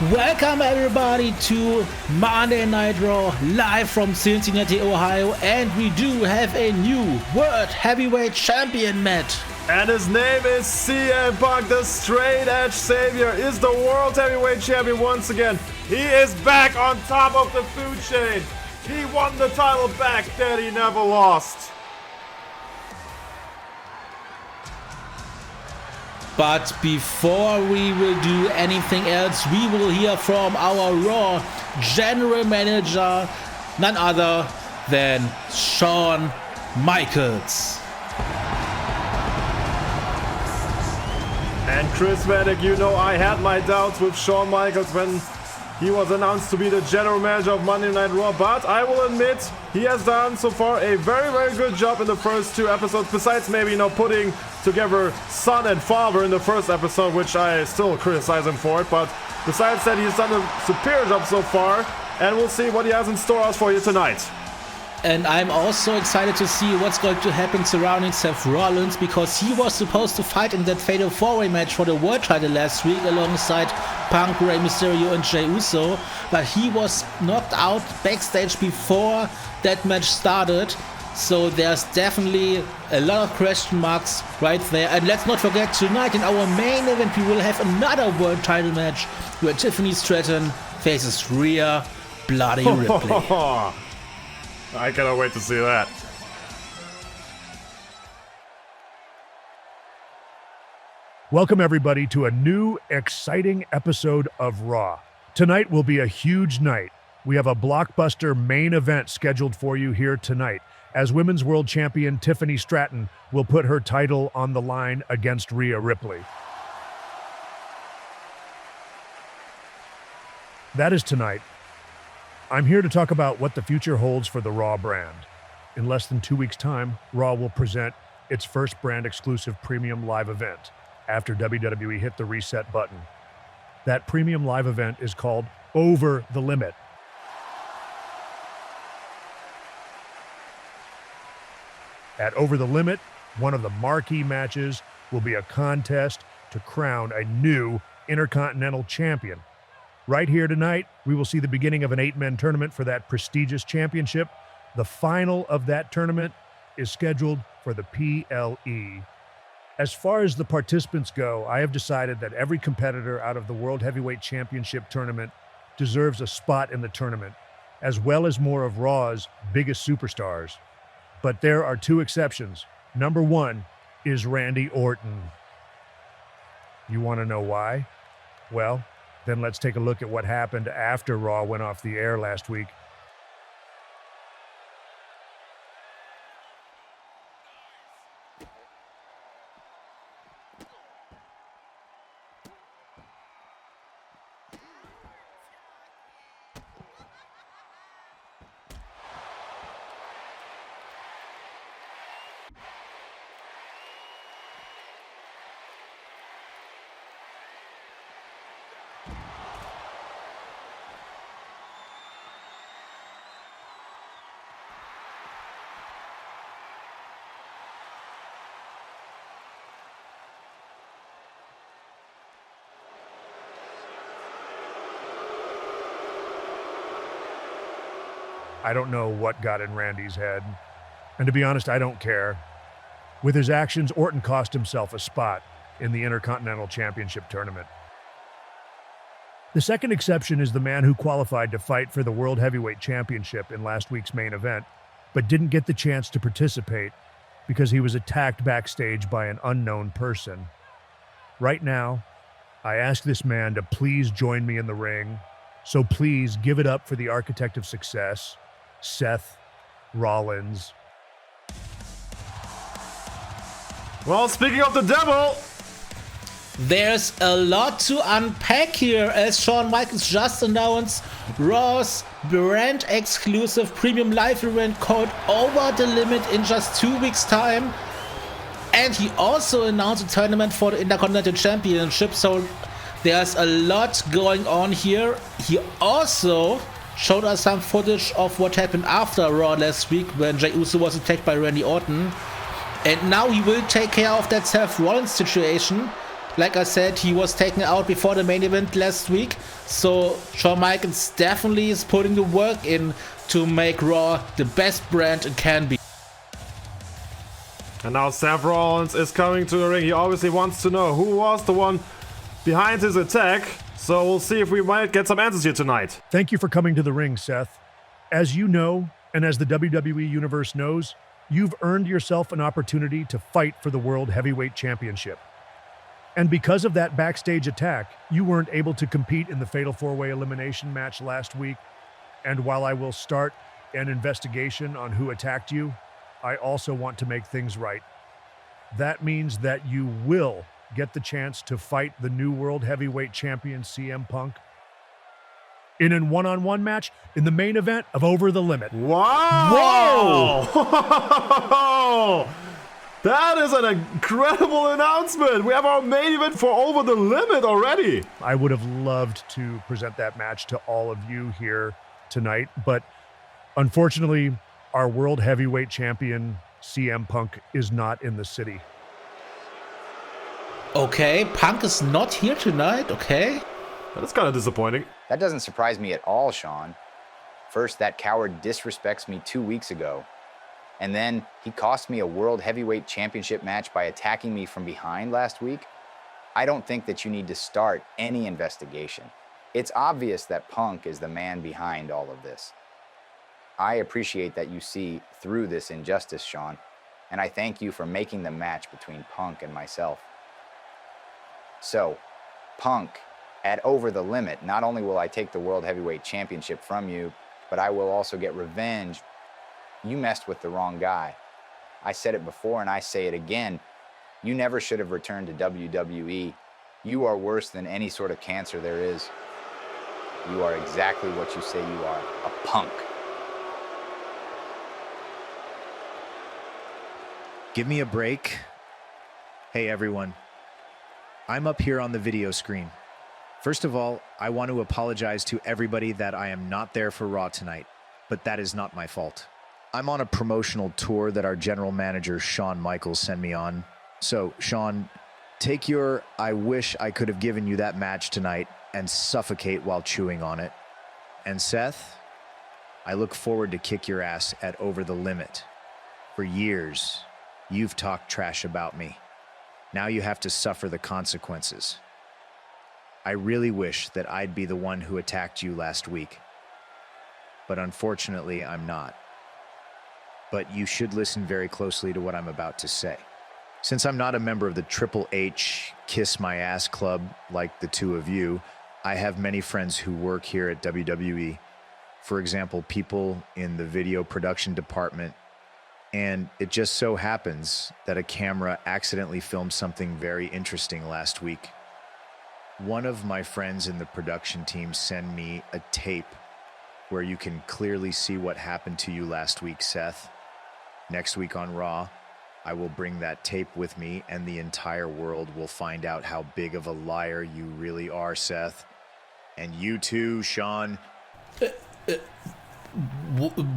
Welcome everybody to Monday Night Raw, live from Cincinnati, Ohio, and we do have a new World Heavyweight Champion match. And his name is CM Punk, the straight edge savior, is the World Heavyweight Champion once again. He is back on top of the food chain. He won the title back that he never lost. But before we will do anything else, we will hear from our Raw General Manager, none other than Shawn Michaels. And Chris Matic, you know I had my doubts with Shawn Michaels when he was announced to be the general manager of Monday Night Raw, but I will admit he has done so far a very good job in the first two episodes, besides maybe, putting together son and father in the first episode, which I still criticize him for it, but besides that, he's done a superior job so far, and we'll see what he has in store for you tonight. And I'm also excited to see what's going to happen surrounding Seth Rollins, because he was supposed to fight in that Fatal 4-Way match for the world title last week alongside Punk, Rey Mysterio and Jey Uso, but he was knocked out backstage before that match started. So there's definitely a lot of question marks right there. And let's not forget, tonight in our main event we will have another world title match where Tiffany Stratton faces Rhea Bloody Ripley. I cannot wait to see that. Welcome everybody to a new exciting episode of Raw. Tonight will be a huge night. We have a blockbuster main event scheduled for you here tonight, as Women's World Champion Tiffany Stratton will put her title on the line against Rhea Ripley. That is tonight. I'm here to talk about what the future holds for the Raw brand. In less than 2 weeks' time, Raw will present its first brand-exclusive premium live event after WWE hit the reset button. That premium live event is called Over the Limit. At Over the Limit, one of the marquee matches will be a contest to crown a new Intercontinental Champion. Right here tonight, we will see the beginning of an 8-man tournament for that prestigious championship. The final of that tournament is scheduled for the PLE. As far as the participants go, I have decided that every competitor out of the World Heavyweight Championship tournament deserves a spot in the tournament, as well as more of Raw's biggest superstars. But there are two exceptions. Number one is Randy Orton. You want to know why? Well, then let's take a look at what happened after Raw went off the air last week. I don't know what got in Randy's head. And to be honest, I don't care. With his actions, Orton cost himself a spot in the Intercontinental Championship tournament. The second exception is the man who qualified to fight for the World Heavyweight Championship in last week's main event, but didn't get the chance to participate because he was attacked backstage by an unknown person. Right now, I ask this man to please join me in the ring, so please give it up for the architect of success, Seth Rollins. Well, speaking of the devil, There's a lot to unpack here, as Shawn Michaels just announced Raw's brand exclusive premium live event called Over the Limit in just 2 weeks' time. And he also announced a tournament for the Intercontinental Championship, so there's a lot going on here. He also showed us some footage of what happened after Raw last week when Jey Uso was attacked by Randy Orton. And now he will take care of that Seth Rollins situation. Like I said, he was taken out before the main event last week. So Shawn Michaels definitely is putting the work in to make Raw the best brand it can be. And now Seth Rollins is coming to the ring. He obviously wants to know who was the one behind his attack. So we'll see if we might get some answers here tonight. Thank you for coming to the ring, Seth. As you know, and as the WWE Universe knows, you've earned yourself an opportunity to fight for the World Heavyweight Championship. And because of that backstage attack, you weren't able to compete in the Fatal 4-Way Elimination match last week. And while I will start an investigation on who attacked you, I also want to make things right. That means that you will get the chance to fight the new World Heavyweight Champion CM Punk in a one-on-one match in the main event of Over the Limit. Wow! Whoa! That is an incredible announcement. We have our main event for Over the Limit already. I would have loved to present that match to all of you here tonight, but unfortunately, our World Heavyweight Champion CM Punk is not in the city. Okay, Punk is not here tonight, okay? That's kind of disappointing. That doesn't surprise me at all, Shawn. First, that coward disrespects me 2 weeks ago. And then he cost me a World Heavyweight Championship match by attacking me from behind last week. I don't think that you need to start any investigation. It's obvious that Punk is the man behind all of this. I appreciate that you see through this injustice, Shawn, and I thank you for making the match between Punk and myself. So, Punk, at Over the Limit, not only will I take the World Heavyweight Championship from you, but I will also get revenge. You messed with the wrong guy. I said it before and I say it again. You never should have returned to WWE. You are worse than any sort of cancer there is. You are exactly what you say you are, a punk. Give me a break. Hey everyone, I'm up here on the video screen. First of all, I want to apologize to everybody that I am not there for Raw tonight, but that is not my fault. I'm on a promotional tour that our general manager, Shawn Michaels, sent me on. So, Shawn, take your I wish I could have given you that match tonight and suffocate while chewing on it. And Seth, I look forward to kick your ass at Over the Limit. For years, you've talked trash about me. Now you have to suffer the consequences. I really wish that I'd be the one who attacked you last week. But unfortunately, I'm not. But you should listen very closely to what I'm about to say. Since I'm not a member of the Triple H Kiss My Ass Club like the two of you, I have many friends who work here at WWE. For example, people in the video production department. And it just so happens that a camera accidentally filmed something very interesting last week. One of my friends in the production team sent me a tape where you can clearly see what happened to you last week, Seth. Next week on Raw, I will bring that tape with me and the entire world will find out how big of a liar you really are, Seth. And you too, Shawn.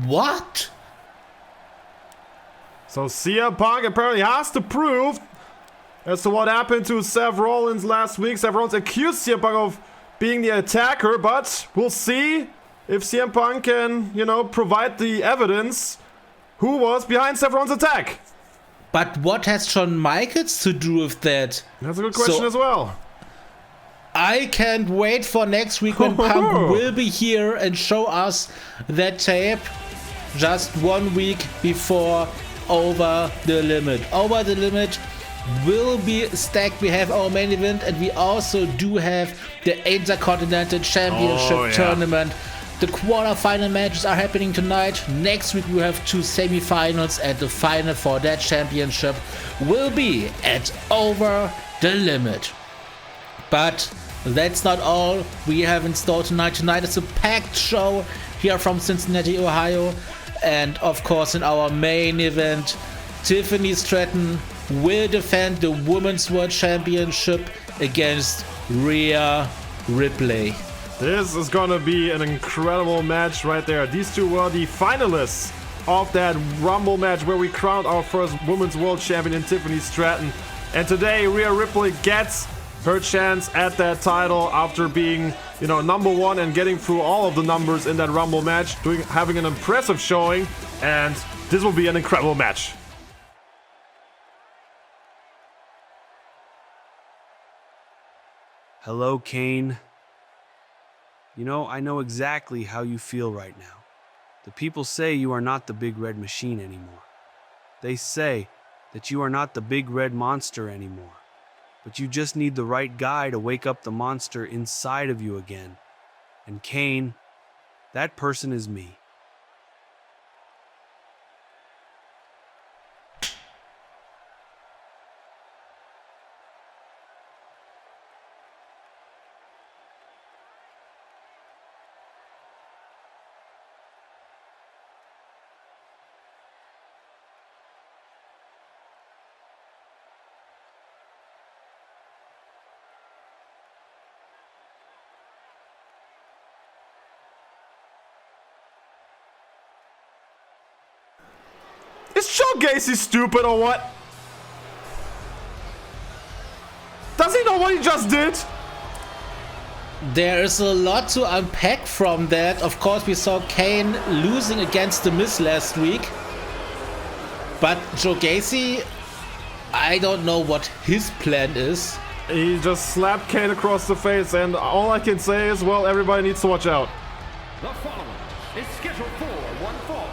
What? So CM Punk apparently has to prove as to what happened to Seth Rollins last week. Seth Rollins accused CM Punk of being the attacker, but we'll see if CM Punk can, provide the evidence who was behind Seth Rollins' attack. But what has Shawn Michaels to do with that? That's a good question as well. I can't wait for next week when Punk will be here and show us that tape just 1 week before Over the Limit. Over the Limit will be stacked. We have our main event and we also do have the Intercontinental Championship tournament. The quarterfinal matches are happening tonight. Next week we have 2 semifinals and the final for that championship will be at Over the Limit. But that's not all we have in store tonight. Tonight is a packed show here from Cincinnati, Ohio. And of course in our main event, Tiffany Stratton will defend the Women's World Championship against Rhea Ripley. This is gonna be an incredible match right there. These two were the finalists of that Rumble match where we crowned our first Women's World Champion, Tiffany Stratton. And today Rhea Ripley gets her chance at that title after being, you know, #1 and getting through all of the numbers in that Rumble match, having an impressive showing, and this will be an incredible match. Hello, Kane. You know, I know exactly how you feel right now. The people say you are not the big red machine anymore. They say that you are not the big red monster anymore. But you just need the right guy to wake up the monster inside of you again. And Kane, that person is me. Is Joe Gacy stupid or what? Does he know what he just did? There is a lot to unpack from that. Of course, we saw Kane losing against The Miz last week. But Joe Gacy, I don't know what his plan is. He just slapped Kane across the face, and all I can say is, well, everybody needs to watch out. The following is scheduled for one fall,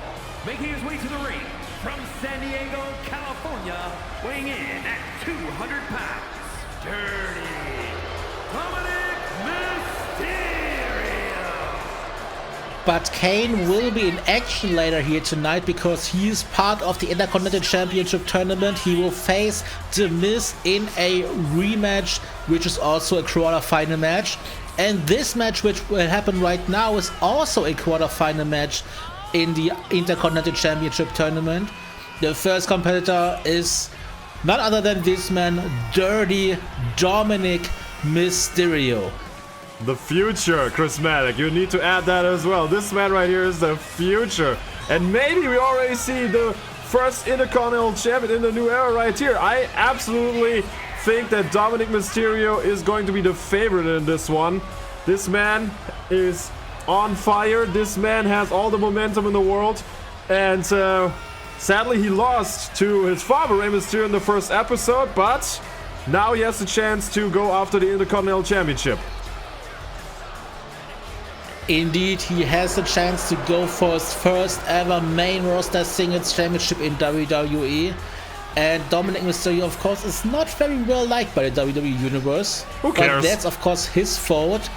making his way to the ring from San Diego, California, weighing in at 200 pounds, Dirty Dominic Mysterio. But Kane will be in action later here tonight because he is part of the Intercontinental Championship tournament. He will face The Miz in a rematch, which is also a quarterfinal match. And this match, which will happen right now, is also a quarterfinal match in the Intercontinental Championship tournament. The first competitor is none other than this man, Dirty Dominic Mysterio. The future, Chris Matic. You need to add that as well. This man right here is the future. And maybe we already see the first Intercontinental Champion in the new era right here. I absolutely think that Dominic Mysterio is going to be the favorite in this one. This man is on fire. This man has all the momentum in the world, and sadly he lost to his father Rey Mysterio in the first episode, but now he has the chance to go after the Intercontinental Championship. Indeed, he has the chance to go for his first ever main roster singles championship in WWE. And Dominic Mysterio, of course, is not very well liked by the WWE Universe. Who cares? But that's, of course, his fault.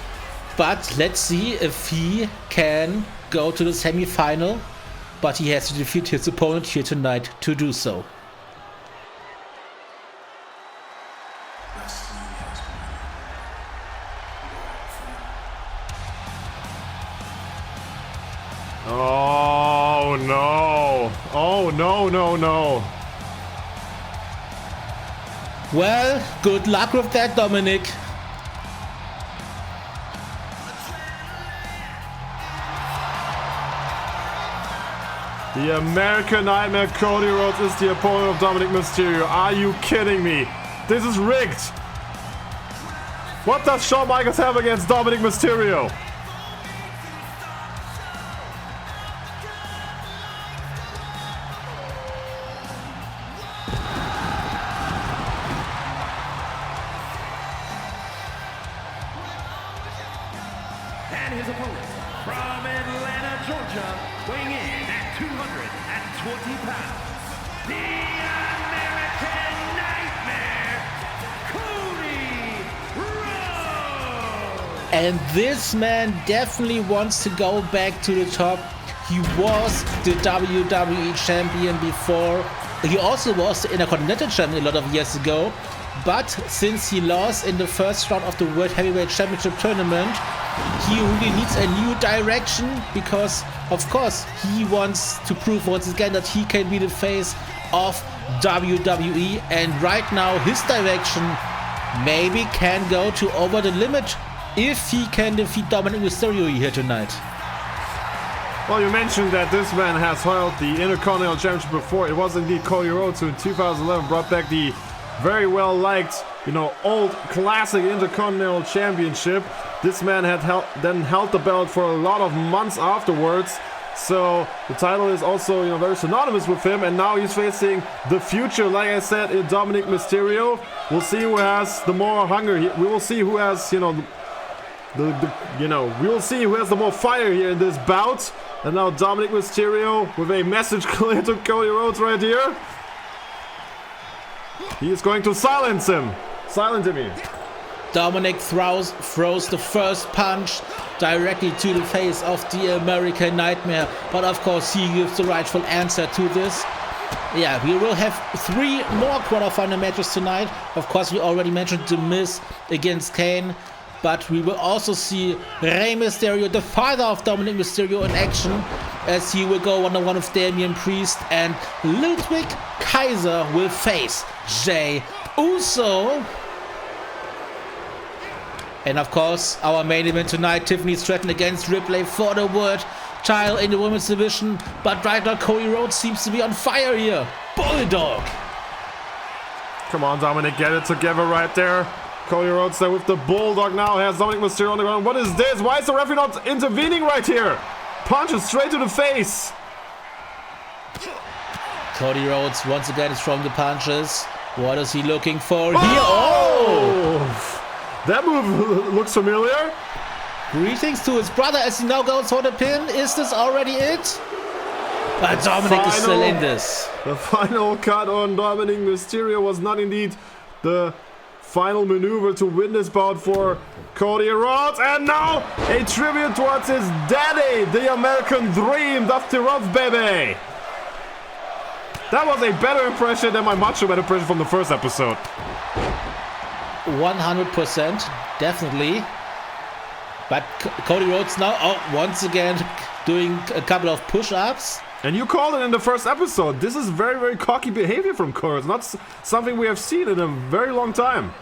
But let's see if he can go to the semi-final. But he has to defeat his opponent here tonight to do so. Oh no. Oh no, no, no. Well, good luck with that, Dominic. The American Nightmare Cody Rhodes is the opponent of Dominic Mysterio. Are you kidding me? This is rigged. What does Shawn Michaels have against Dominic Mysterio? And his opponent from Atlanta, Georgia, weighing in at 220 pounds, the American Nightmare, Cody Rhodes. And this man definitely wants to go back to the top. He was the WWE champion before. He also was the Intercontinental champion a lot of years ago. But since he lost in the first round of the World Heavyweight Championship tournament, he really needs a new direction because, of course, he wants to prove once again that he can be the face of WWE. And right now, his direction maybe can go to Over the Limit if he can defeat Dominic Mysterio here tonight. Well, you mentioned that this man has held the Intercontinental Championship before. It was indeed Cody Rhodes who in 2011 brought back the very well liked, old classic Intercontinental Championship. This man had then held the belt for a lot of months afterwards. So the title is also, very synonymous with him. And now he's facing the future, like I said, in Dominic Mysterio. We'll see who has the more hunger. We will see who has, we will see who has the more fire here in this bout. And now Dominic Mysterio with a message clear to Cody Rhodes right here. He is going to silence him. Silence him here. Dominic throws the first punch directly to the face of the American Nightmare. But of course, he gives the rightful answer to this. Yeah, we will have 3 more quarterfinal matches tonight. Of course, we already mentioned The Miz against Kane. But we will also see Rey Mysterio, the father of Dominic Mysterio, in action, as he will go one-on-one with Damian Priest, and Ludwig Kaiser will face Jey Uso. And of course, our main event tonight, Tiffany Stratton against Ripley for the world title in the women's division. But right now, Cody Rhodes seems to be on fire here. Bulldog. Come on, Dominic, get it together right there. Cody Rhodes there with the Bulldog now has Dominic Mysterio on the ground. What is this? Why is the referee not intervening right here? Punches straight to the face. Cody Rhodes once again is throwing the punches. What is he looking for here? Oh! That move looks familiar. Greetings to his brother as he now goes for the pin. Is this already it? But Dominic is still in this. The final cut on Dominic Mysterio was not indeed the final maneuver to win this bout for Cody Rhodes. And now a tribute towards his daddy, the American Dream, Dusty Rhodes, baby. That was a better impression than my Macho Man impression from the first episode. 100%, definitely. But Cody Rhodes now, once again, doing a couple of push-ups. And you called it in the first episode. This is very, very cocky behavior from Cody. It's not something we have seen in a very long time.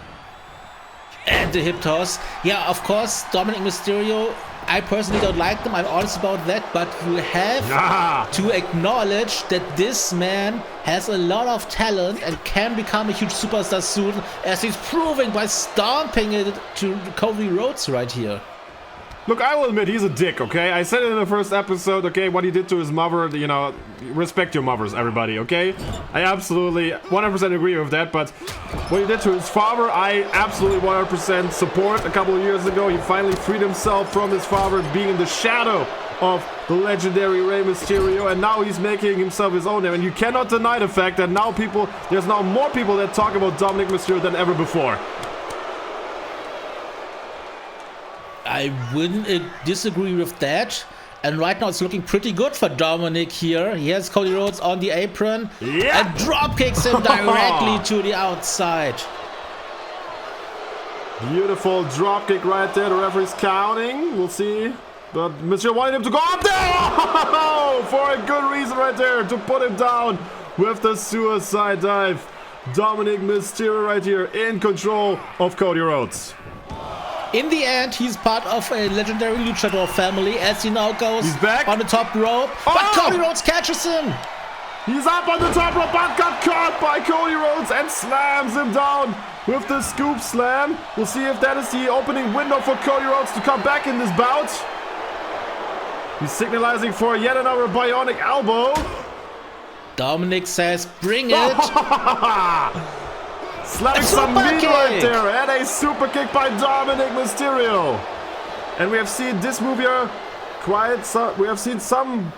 And the hip toss. Yeah, of course, Dominic Mysterio, I personally don't like them. I'm honest about that. But you have to acknowledge that this man has a lot of talent and can become a huge superstar soon, as he's proving by stomping it to Cody Rhodes right here. Look, I will admit he's a dick, okay? I said it in the first episode, okay? What he did to his mother, respect your mothers, everybody, okay? I absolutely 100% agree with that, but what he did to his father, I absolutely 100% support. A couple of years ago, he finally freed himself from his father being in the shadow of the legendary Rey Mysterio, and now he's making himself his own name. And you cannot deny the fact that now there's now more people that talk about Dominic Mysterio than ever before. I wouldn't disagree with that. And right now it's looking pretty good for Dominic here. He has Cody Rhodes on the apron. Yeah. And drop kicks him directly to the outside. Beautiful drop kick right there. The referee's counting. We'll see. But Mysterio wanted him to go up there. For a good reason right there. To put him down with the suicide dive. Dominic Mysterio right here in control of Cody Rhodes. In the end, he's part of a legendary luchador family as he now goes on the top rope. But Cody Rhodes catches him. He's up on the top rope, but got caught by Cody Rhodes and slams him down with the scoop slam. We'll see if that is the opening window for Cody Rhodes to come back in this bout. He's signalizing for yet another bionic elbow. Dominic says, bring it. Slapping some meat right there, and a super kick by Dominic Mysterio. And we have seen this move here we have seen some,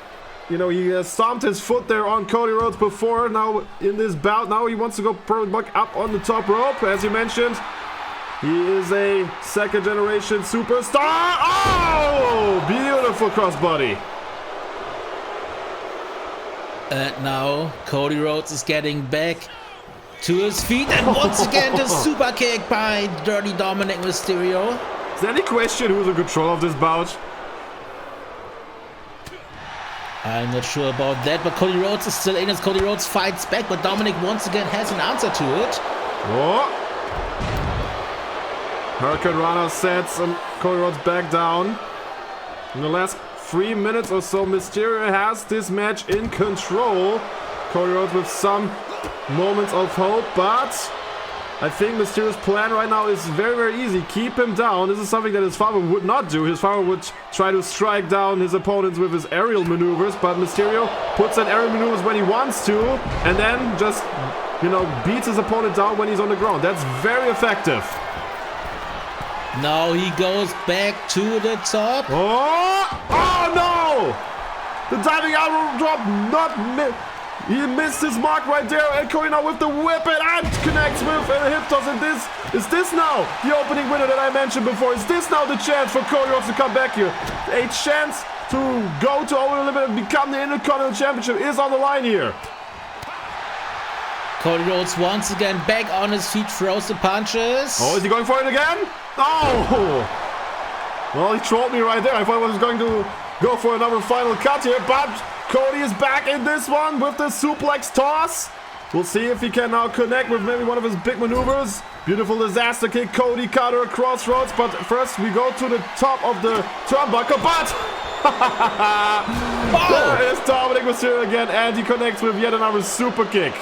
he stomped his foot there on Cody Rhodes before. Now in this bout, now he wants to go back up on the top rope. As you mentioned, he is a second generation superstar. Oh, beautiful crossbody. And now Cody Rhodes is getting back to his feet, and once again the super kick by Dirty Dominic Mysterio. Is there any question who's in control of this bout? I'm not sure about that, but Cody Rhodes is still in as Cody Rhodes fights back, but Dominic once again has an answer to it. Oh. Hurricane Rana sets Cody Rhodes back down. In the last 3 minutes or so, Mysterio has this match in control. Cody Rhodes with some moments of hope, but I think Mysterio's plan right now is very, very easy. Keep him down. This is something that his father would not do. His father would try to strike down his opponents with his aerial maneuvers, but Mysterio puts in aerial maneuvers when he wants to, and then just, you know, beats his opponent down when he's on the ground. That's very effective. Now he goes back to the top. Oh no! The diving elbow drop, he missed his mark right there, and Cody now with the whip and connects with a hip toss. And is this now the opening winner that I mentioned before? Is this now the chance for Cody Rhodes to come back here? A chance to go to over the limit and become the Intercontinental Championship is on the line here. Cody Rhodes once again back on his feet, throws the punches. Oh, is he going for it again? Oh! Well, he trolled me right there. I thought he was going to go for another final cut here, but Cody is back in this one with the suplex toss. We'll see if he can now connect with maybe one of his big maneuvers. Beautiful disaster kick, Cody cutter across Rhodes, but first we go to the top of the turnbuckle, but there is Dominic Mysterio again, and he connects with yet another super kick.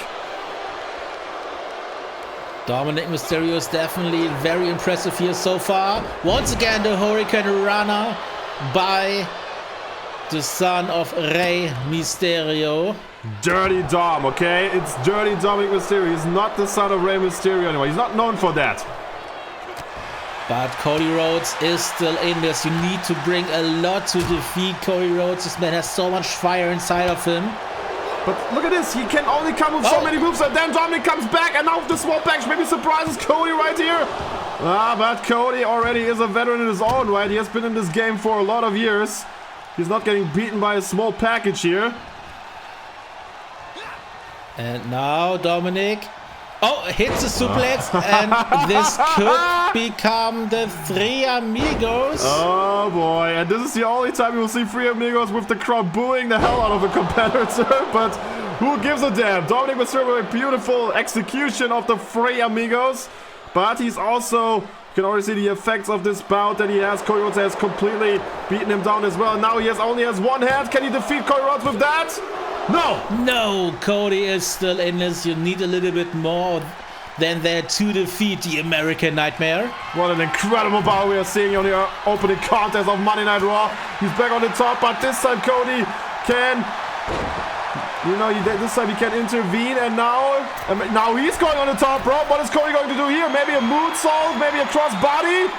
Dominic Mysterio is definitely very impressive here so far. Once again, the Hurricane Runner by the son of Rey Mysterio. Dirty Dom, okay? It's Dirty Dominic Mysterio. He's not the son of Rey Mysterio anymore. He's not known for that. But Cody Rhodes is still in this. You need to bring a lot to defeat Cody Rhodes. This man has so much fire inside of him. But look at this. He can only come with so many moves, and then Dominic comes back, and now with the small package maybe surprises Cody right here. But Cody already is a veteran in his own right. He has been in this game for a lot of years. He's not getting beaten by a small package here. And now Dominic hits a suplex, and this could become the Three Amigos. Oh boy, and this is the only time you will see Three Amigos with the crowd booing the hell out of a competitor, but who gives a damn? Dominic Mysterio with a beautiful execution of the Three Amigos, but he's also, you can already see the effects of this bout that he has. Cody Rhodes has completely beaten him down as well. Now he only has one hand. Can he defeat Cody Rhodes with that? No, Cody is still in this. You need a little bit more than that to defeat the American Nightmare. What an incredible bout we are seeing on the opening contest of Monday Night Raw. He's back on the top, but this time Cody can, this time he can intervene, and now he's going on the top rope. What is Cody going to do here? Maybe a moonsault, maybe a crossbody.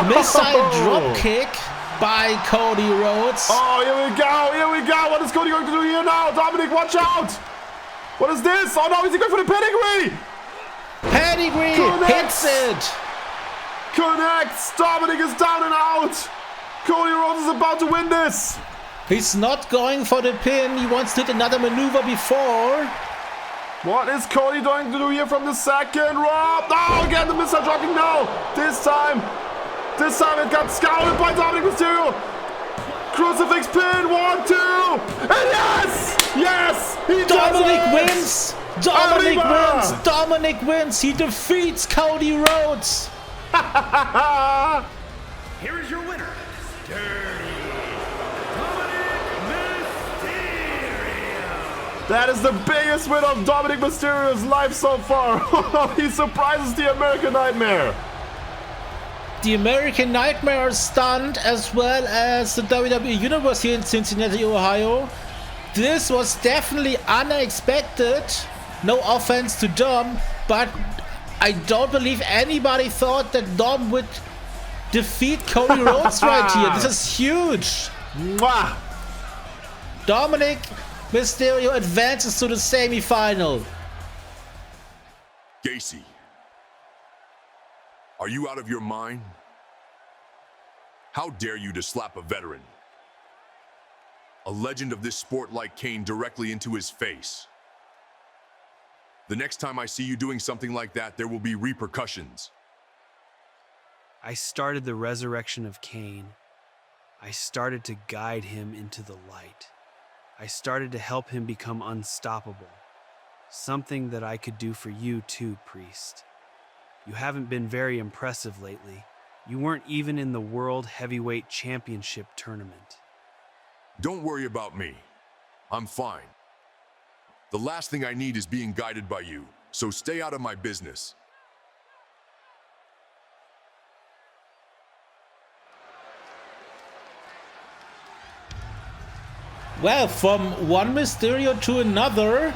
Missile drop kick by Cody Rhodes. Oh, here we go. What is Cody going to do here now? Dominic, watch out. What is this? Oh no, is he going for the pedigree? Pedigree hits it. Connects. Dominic is down and out. Cody Rhodes is about to win this. He's not going for the pin. He once did another maneuver before. What is Cody going to do here from the second rope? Oh, again, the missile dropping now. This time it got scouted by Dominic Mysterio. Crucifix pin, 1, 2, and yes, he does it. Dominic wins. He defeats Cody Rhodes. Here is your winner, Dirty Dominic Mysterio. That is the biggest win of Dominic Mysterio's life so far. He surprises the American Nightmare. The American Nightmare is stunned, as well as the WWE Universe here in Cincinnati, Ohio. This was definitely unexpected. No offense to Dom, but I don't believe anybody thought that Dom would defeat Cody Rhodes right here. This is huge. Mwah. Dominic Mysterio advances to the semi-final. Gacy, are you out of your mind? How dare you to slap a veteran, a legend of this sport like Kane, directly into his face? The next time I see you doing something like that, there will be repercussions. I started the resurrection of Kane. I started to guide him into the light. I started to help him become unstoppable. Something that I could do for you too, Priest. You haven't been very impressive lately. You weren't even in the World Heavyweight Championship tournament. Don't worry about me. I'm fine. The last thing I need is being guided by you, so stay out of my business. Well, from one Mysterio to another,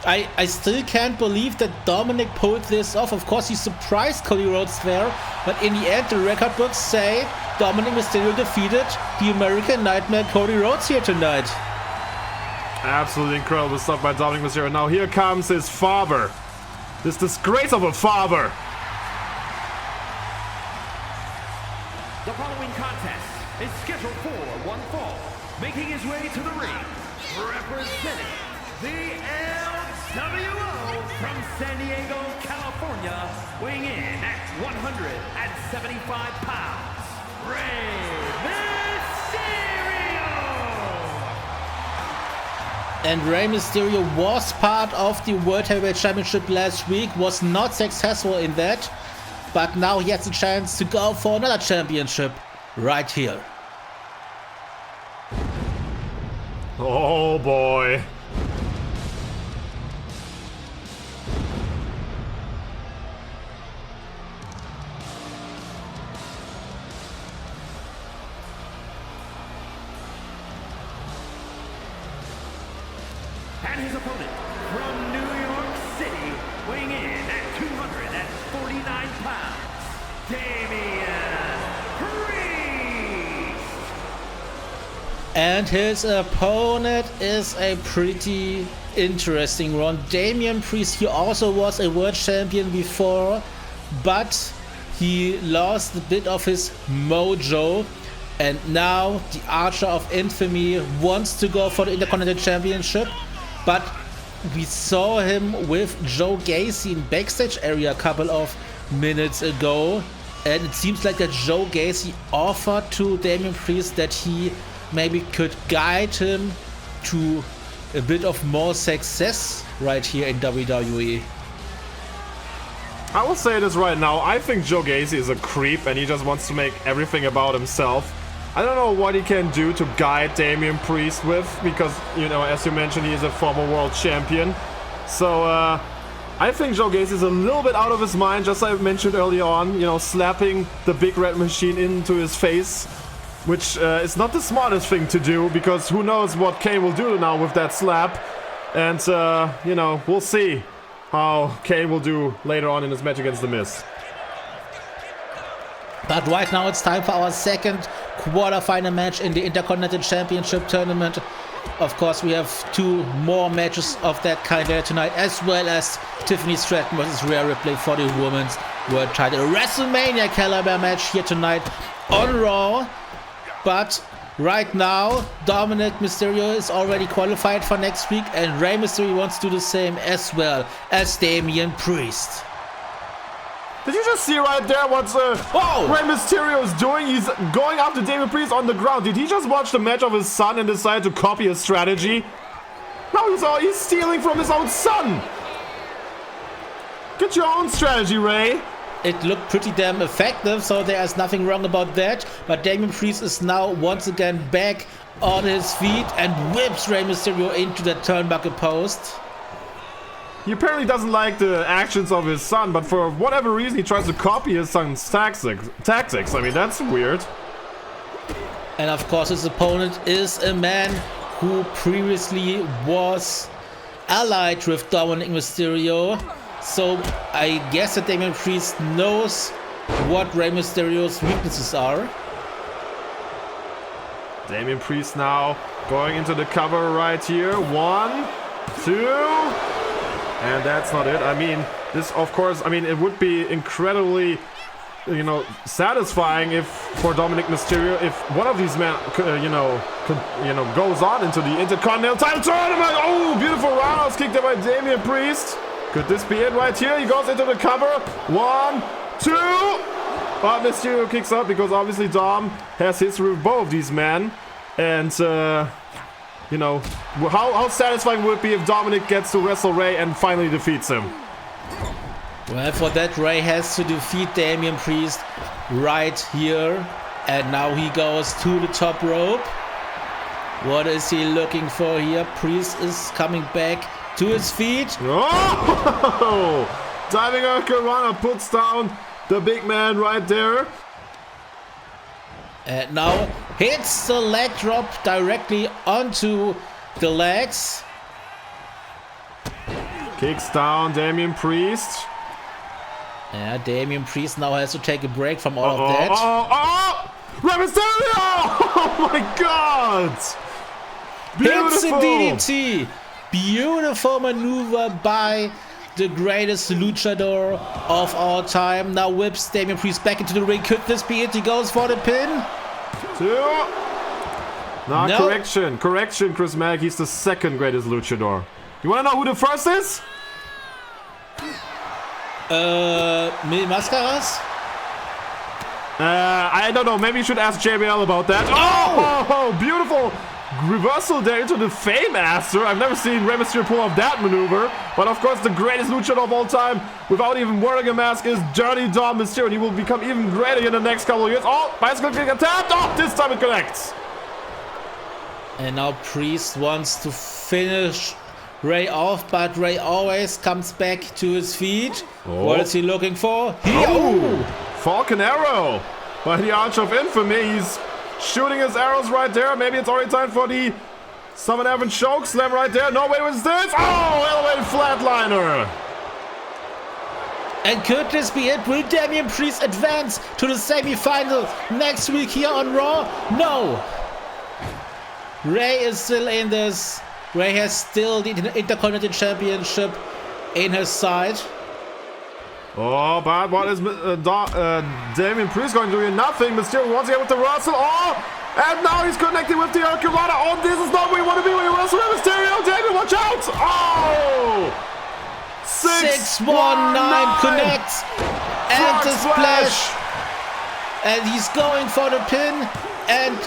I still can't believe that Dominic pulled this off. Of course, he surprised Cody Rhodes there, but in the end, the record books say Dominic Mysterio defeated the American Nightmare Cody Rhodes here tonight. Absolutely incredible stuff by Dominic Mysterio. Now here comes his father. This disgrace of a father. The following contest is scheduled for one fall. Making his way to the ring, representing the LWO from San Diego, California, weighing in at 175 pounds, Rey Mysterio! And Rey Mysterio was part of the World Heavyweight Championship last week, was not successful in that, but now he has a chance to go for another championship right here. Oh boy. And his opponent from New York City, weighing in at 249 pounds, Damian Priest! And his opponent is a pretty interesting one. Damian Priest, he also was a world champion before, but he lost a bit of his mojo. And now the Archer of Infamy wants to go for the Intercontinental Championship. But we saw him with Joe Gacy in backstage area a couple of minutes ago. And it seems like that Joe Gacy offered to Damian Priest that he maybe could guide him to a bit of more success right here in WWE. I will say this right now. I think Joe Gacy is a creep and he just wants to make everything about himself. I don't know what he can do to guide Damian Priest with, because, you know, as you mentioned, he is a former world champion. So, I think Joe Gacy is a little bit out of his mind, just like I mentioned earlier on, you know, slapping the Big Red Machine into his face, which is not the smartest thing to do, because who knows what Kane will do now with that slap. And, you know, we'll see how Kane will do later on in his match against The Miz. But right now it's time for our second quarterfinal match in the Intercontinental Championship tournament. Of course, we have two more matches of that kind there tonight, as well as Tiffany Stratton versus Rhea Ripley for the Women's World Title. A WrestleMania caliber match here tonight on Raw. But right now, Dominic Mysterio is already qualified for next week, and Rey Mysterio wants to do the same as well as Damian Priest. Did you just see right there what Rey Mysterio is doing? He's going after Damian Priest on the ground. Did he just watch the match of his son and decide to copy his strategy? No, he's stealing from his own son. Get your own strategy, Rey. It looked pretty damn effective, so there's nothing wrong about that. But Damian Priest is now once again back on his feet and whips Rey Mysterio into the turnbuckle post. He apparently doesn't like the actions of his son, but for whatever reason he tries to copy his son's tactics. I mean, that's weird. And of course his opponent is a man who previously was allied with Dominic Mysterio. So I guess that Damian Priest knows what Rey Mysterio's weaknesses are. Damian Priest now going into the cover right here. 1, 2... And that's not it. I mean, this, of course, I mean, it would be incredibly, you know, satisfying if, for Dominic Mysterio, if one of these men, goes on into the Intercontinental title tournament. Oh, beautiful roundhouse kick there by Damian Priest. Could this be it right here? He goes into the cover. 1, 2. But Mysterio kicks out because obviously Dom has history with both of these men. And, you know, how satisfying would it be if Dominic gets to wrestle Rey and finally defeats him? Well, for that, Rey has to defeat Damian Priest right here. And now he goes to the top rope. What is he looking for here? Priest is coming back to his feet. Oh! Diving Hurricanrana puts down the big man right there. And now hits the leg drop directly onto the legs. Kicks down Damian Priest. Yeah, Damian Priest now has to take a break from all of that. Rey Mysterio! Oh my god! Hits a Beautiful! DDT. Beautiful maneuver by the greatest luchador of all time. Now whips Damian Priest back into the ring. Could this be it? He goes for the pin. 2. Now No. correction, Chris Matic. He's the second greatest luchador. You wanna know who the first is? Mil Mascaras? I don't know. Maybe you should ask JBL about that. Oh, beautiful reversal there into the Faymaster. I've never seen Rey Mysterio pull off that maneuver. But of course, the greatest luchador of all time, without even wearing a mask, is Dirty Dom Mysterio. And he will become even greater in the next couple of years. Oh, bicycle kick attacked. Oh, this time it connects. And now Priest wants to finish Rey off, but Rey always comes back to his feet. Oh. What is he looking for? Falcon Arrow by the Arch of Infamy. He's shooting his arrows right there. Maybe it's already time for the Summon Heaven choke slam right there. No, wait, what's this? Oh, elevated flatliner. And could this be it? Will Damian Priest advance to the semi-final next week here on Raw? No. Rey is still in this. Rey has still the Intercontinental Championship in his sight. Oh, but what is Damian Priest going to do here? Nothing. Mysterio once again with the Russell. Oh, and now he's connected with the Hurricanrana. Oh, this is not where you want to be when you wrestle with Mysterio. Damian, watch out. Oh! 619 connects. And the splash. And he's going for the pin. And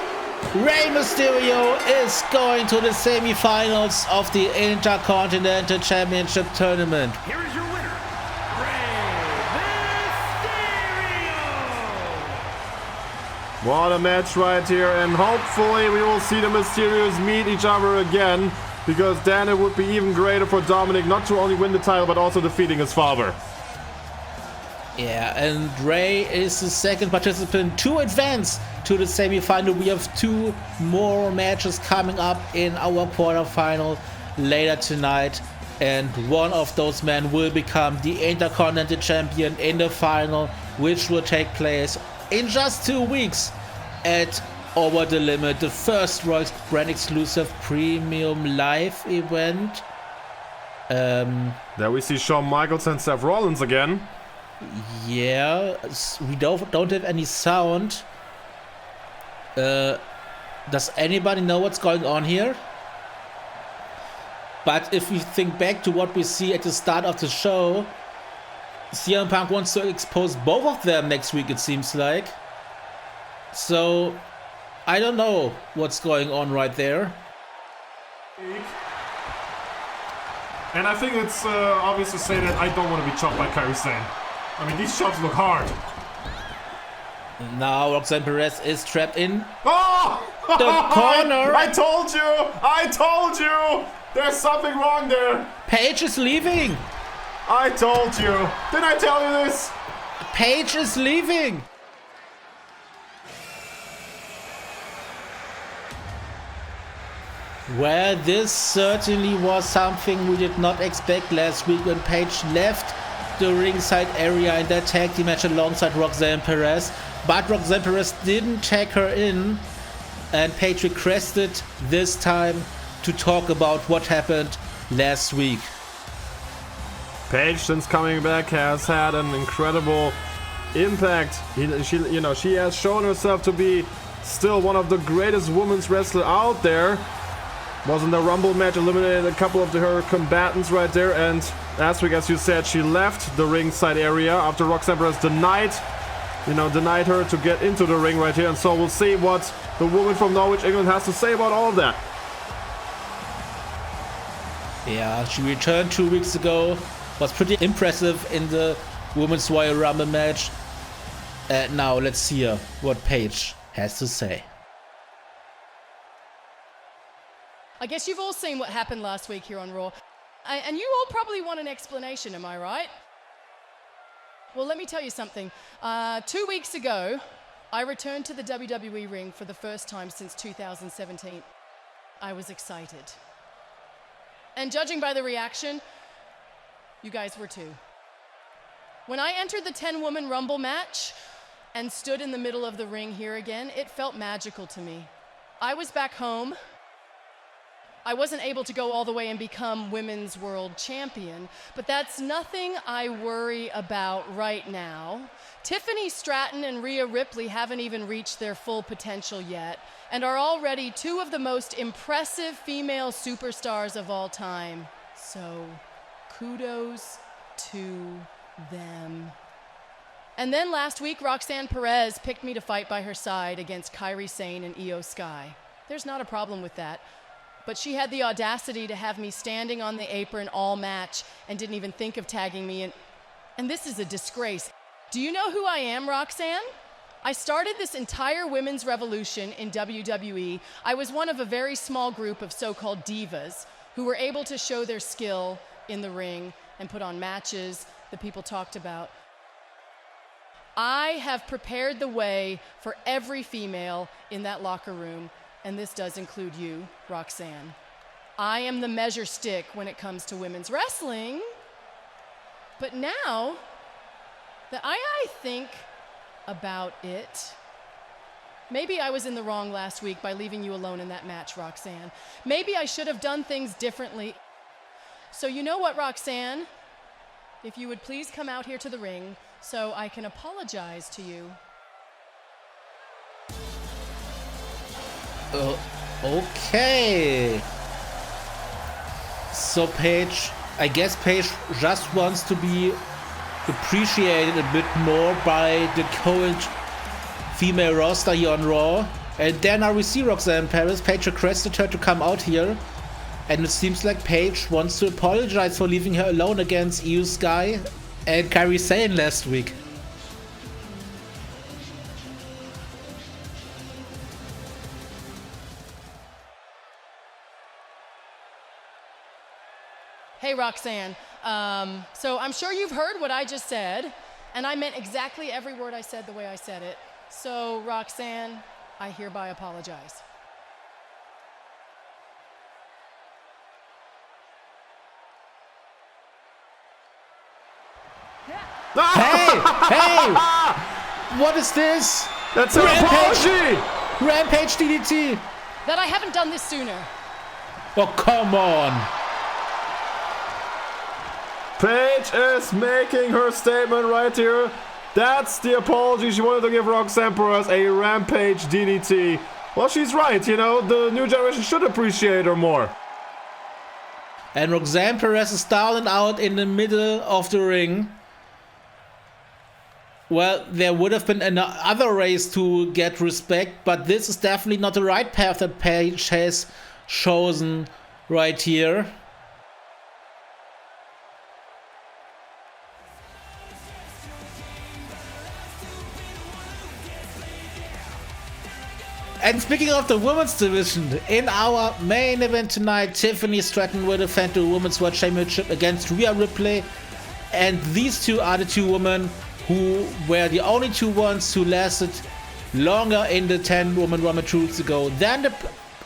Rey Mysterio is going to the semi-finals of the Intercontinental Championship Tournament. Here is your winner, Rey Mysterio! What a match right here, and hopefully we will see the Mysterios meet each other again, because then it would be even greater for Dominic not to only win the title but also defeating his father. Yeah, and Rey is the second participant to advance to the semi-final. We have 2 more matches coming up in our quarterfinal later tonight, and one of those men will become the Intercontinental Champion in the final, which will take place in just 2 weeks at Over the Limit, the first Royal brand exclusive premium live event. There we see Shawn Michaels and Seth Rollins again. Yeah, we don't have any sound. Does anybody know what's going on here? But if we think back to what we see at the start of the show, CM Punk wants to expose both of them next week, it seems like. So, I don't know what's going on right there. And I think it's obvious to say that I don't want to be chopped by Kairi Sane. I mean, these chops look hard. Now Roxanne Perez is trapped in Oh! the corner. I told you! There's something wrong there. Paige is leaving. I told you. Didn't I tell you this? Paige is leaving. Well, this certainly was something we did not expect last week when Paige left the ringside area in that tag team match alongside Roxanne Perez. But Roxanne Perez didn't tag her in, and Paige requested this time to talk about what happened last week. Paige, since coming back, has had an incredible impact. She has shown herself to be still one of the greatest women's wrestlers out there. Was in the Rumble match, eliminated a couple of her combatants right there, and last week, as you said, she left the ringside area after Roxanne Perez denied her to get into the ring right here, and so we'll see what the woman from Norwich, England has to say about all of that. Yeah, she returned 2 weeks ago, was pretty impressive in the Women's Royal Rumble match. Now let's hear what Paige has to say. I guess you've all seen what happened last week here on Raw. And you all probably want an explanation, am I right? Well, let me tell you something. 2 weeks ago, I returned to the WWE ring for the first time since 2017. I was excited. And judging by the reaction, you guys were too. When I entered the 10-woman Rumble match and stood in the middle of the ring here again, it felt magical to me. I was back home. I wasn't able to go all the way and become Women's World Champion, but that's nothing I worry about right now. Tiffany Stratton and Rhea Ripley haven't even reached their full potential yet and are already two of the most impressive female superstars of all time. So, kudos to them. And then last week, Roxanne Perez picked me to fight by her side against Kairi Sane and Io Sky. There's not a problem with that. But she had the audacity to have me standing on the apron all match and didn't even think of tagging me in. And this is a disgrace. Do you know who I am, Roxanne? I started this entire women's revolution in WWE. I was one of a very small group of so-called divas who were able to show their skill in the ring and put on matches that people talked about. I have prepared the way for every female in that locker room, and this does include you, Roxanne. I am the measure stick when it comes to women's wrestling. But now that I think about it, maybe I was in the wrong last week by leaving you alone in that match, Roxanne. Maybe I should have done things differently. So you know what, Roxanne? If you would please come out here to the ring so I can apologize to you. Okay. So Paige, I guess Paige just wants to be appreciated a bit more by the current female roster here on Raw. And then now we see Roxanne Perez. Paige requested her to come out here. And it seems like Paige wants to apologize for leaving her alone against Io Sky and Kairi Sane last week. Hey, Roxanne. So I'm sure you've heard what I just said, and I meant exactly every word I said the way I said it. So, Roxanne, I hereby apologize. Hey! What is this? That's an apology! Rampage DDT! That I haven't done this sooner. Oh, come on! Paige is making her statement right here. That's the apology she wanted to give Roxanne Perez, a Rampage DDT. Well, she's right, you know, the new generation should appreciate her more. And Roxanne Perez is down and out in the middle of the ring. Well, there would have been another race to get respect, but this is definitely not the right path that Paige has chosen right here. And speaking of the women's division, in our main event tonight, Tiffany Stratton will defend the Women's World Championship against Rhea Ripley. And these two are the two women who were the only two ones who lasted longer in the 10-woman Raw match 2 weeks ago than the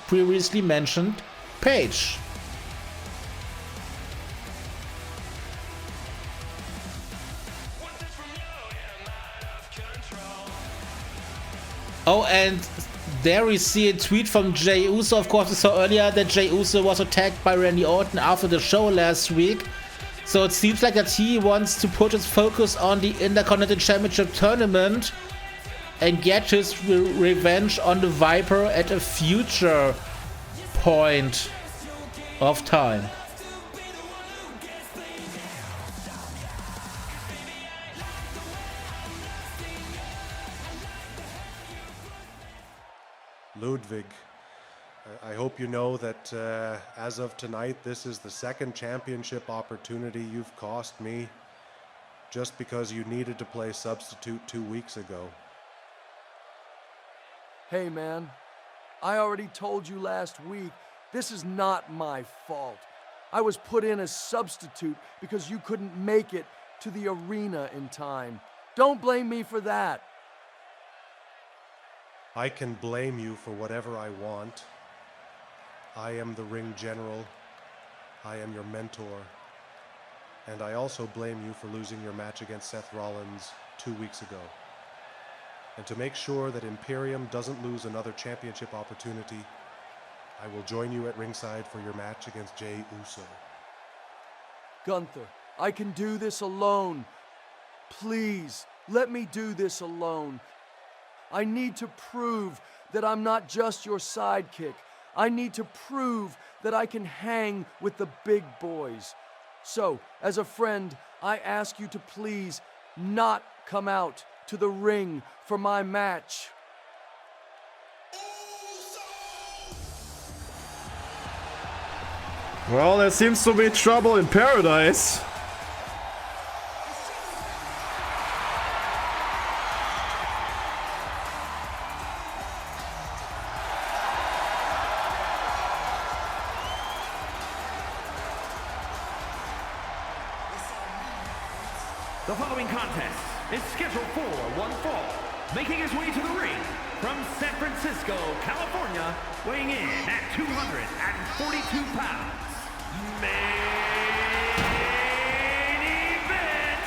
previously mentioned Paige. Oh, and there we see a tweet from Jey Uso. Of course, we saw earlier that Jey Uso was attacked by Randy Orton after the show last week. So it seems like that he wants to put his focus on the Intercontinental Championship tournament and get his revenge on the Viper at a future point of time. Ludwig, I hope you know that as of tonight, this is the second championship opportunity you've cost me just because you needed to play substitute 2 weeks ago. Hey man, I already told you last week, this is not my fault. I was put in as substitute because you couldn't make it to the arena in time. Don't blame me for that. I can blame you for whatever I want. I am the ring general. I am your mentor. And I also blame you for losing your match against Seth Rollins 2 weeks ago. And to make sure that Imperium doesn't lose another championship opportunity, I will join you at ringside for your match against Jey Uso. Gunther, I can do this alone. Please, let me do this alone. I need to prove that I'm not just your sidekick. I need to prove that I can hang with the big boys. So, as a friend, I ask you to please not come out to the ring for my match. Well, there seems to be trouble in paradise. The following contest is scheduled for one fall. Making his way to the ring from San Francisco, California, weighing in at 242 pounds. Main event,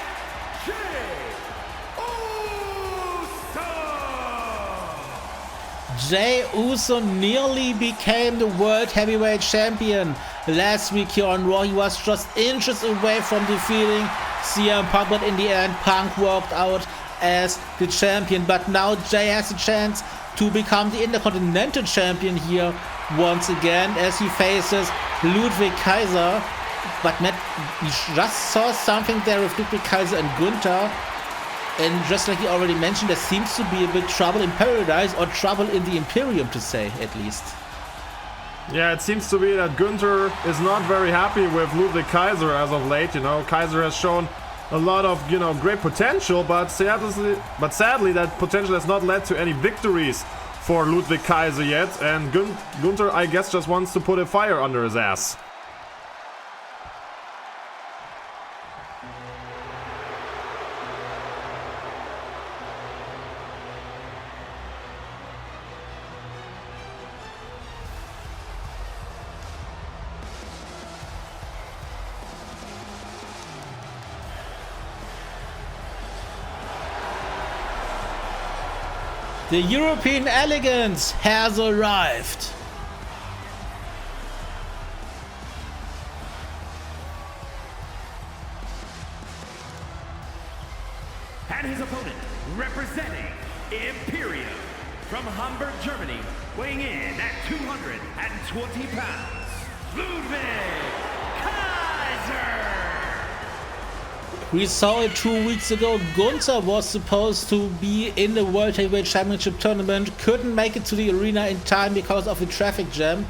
Jey Uso nearly became the World Heavyweight Champion. Last week here on Raw, he was just inches away from defeating CM Punk, but in the end, Punk walked out as the champion. But now Jey has a chance to become the Intercontinental Champion here once again as he faces Ludwig Kaiser. But Matt, we just saw something there with Ludwig Kaiser and Gunther. And just like he already mentioned, there seems to be a bit trouble in Paradise, or trouble in the Imperium to say, at least. Yeah, it seems to be that Gunther is not very happy with Ludwig Kaiser as of late. You know, Kaiser has shown a lot of, great potential, but sadly that potential has not led to any victories for Ludwig Kaiser yet. And Gunther, I guess, just wants to put a fire under his ass. The European elegance has arrived. and his opponent, representing Imperium from Hamburg, Germany, weighing in at 220 pounds, Ludwig Kaiser. We saw it 2 weeks ago. Gunther was supposed to be in the World Heavyweight Championship tournament, couldn't make it to the arena in time because of a traffic jam.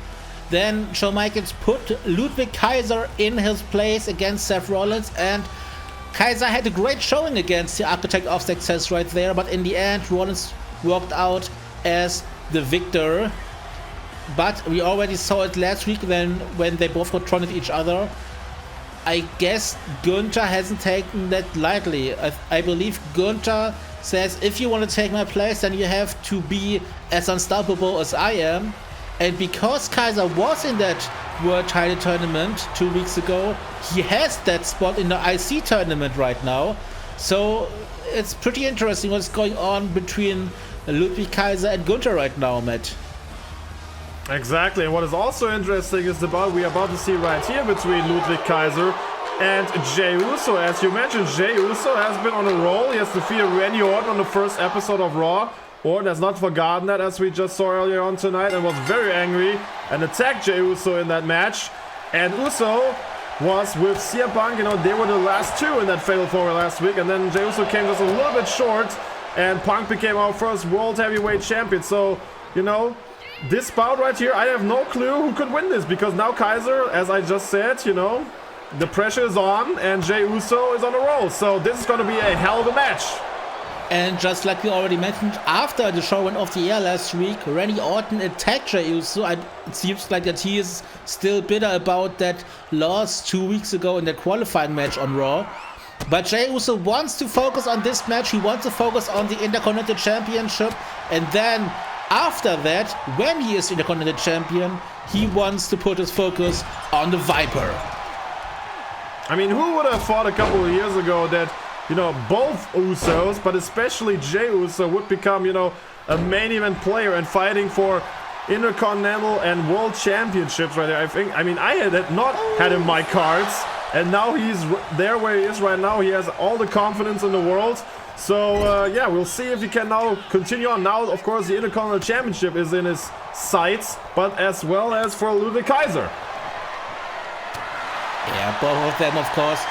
Then Shawn Michaels put Ludwig Kaiser in his place against Seth Rollins, and Kaiser had a great showing against the Architect of Success right there, but in the end Rollins walked out as the victor. But we already saw it last week when they both confronted each other. I guess Gunther hasn't taken that lightly. I believe Gunther says, if you want to take my place, then you have to be as unstoppable as I am. And because Kaiser was in that World title tournament 2 weeks ago, he has that spot in the IC tournament right now. So it's pretty interesting what's going on between Ludwig Kaiser and Gunther right now, Matt. Exactly, and what is also interesting is we are about to see right here between Ludwig Kaiser and Jey Uso. As you mentioned, Jey Uso has been on a roll. He has defeated Randy Orton on the first episode of Raw. Orton has not forgotten that, as we just saw earlier on tonight, and was very angry and attacked Jey Uso in that match. And Uso was with CM Punk. They were the last two in that Fatal 4-Way last week, and then Jey Uso came just a little bit short, and Punk became our first World Heavyweight Champion. So, this bout right here, I have no clue who could win this, because now Kaiser, as I just said, the pressure is on and Jey Uso is on a roll. So this is going to be a hell of a match. And just like we already mentioned, after the show went off the air last week, Randy Orton attacked Jey Uso. It seems like that he is still bitter about that loss 2 weeks ago in the qualifying match on Raw. But Jey Uso wants to focus on this match. He wants to focus on the Intercontinental Championship. And then after that, when he is Intercontinental Champion, he wants to put his focus on the Viper. I mean, who would have thought a couple of years ago that, you know, both Usos, but especially Jey Uso, would become, you know, a main event player and fighting for Intercontinental and World Championships right there. I had not had in my cards, and now he's there where he is right now. He has all the confidence in the world. So, yeah, we'll see if he can now continue on. Now, of course, the Intercontinental Championship is in his sights, but as well as for Ludwig Kaiser. Yeah, both of them, of course,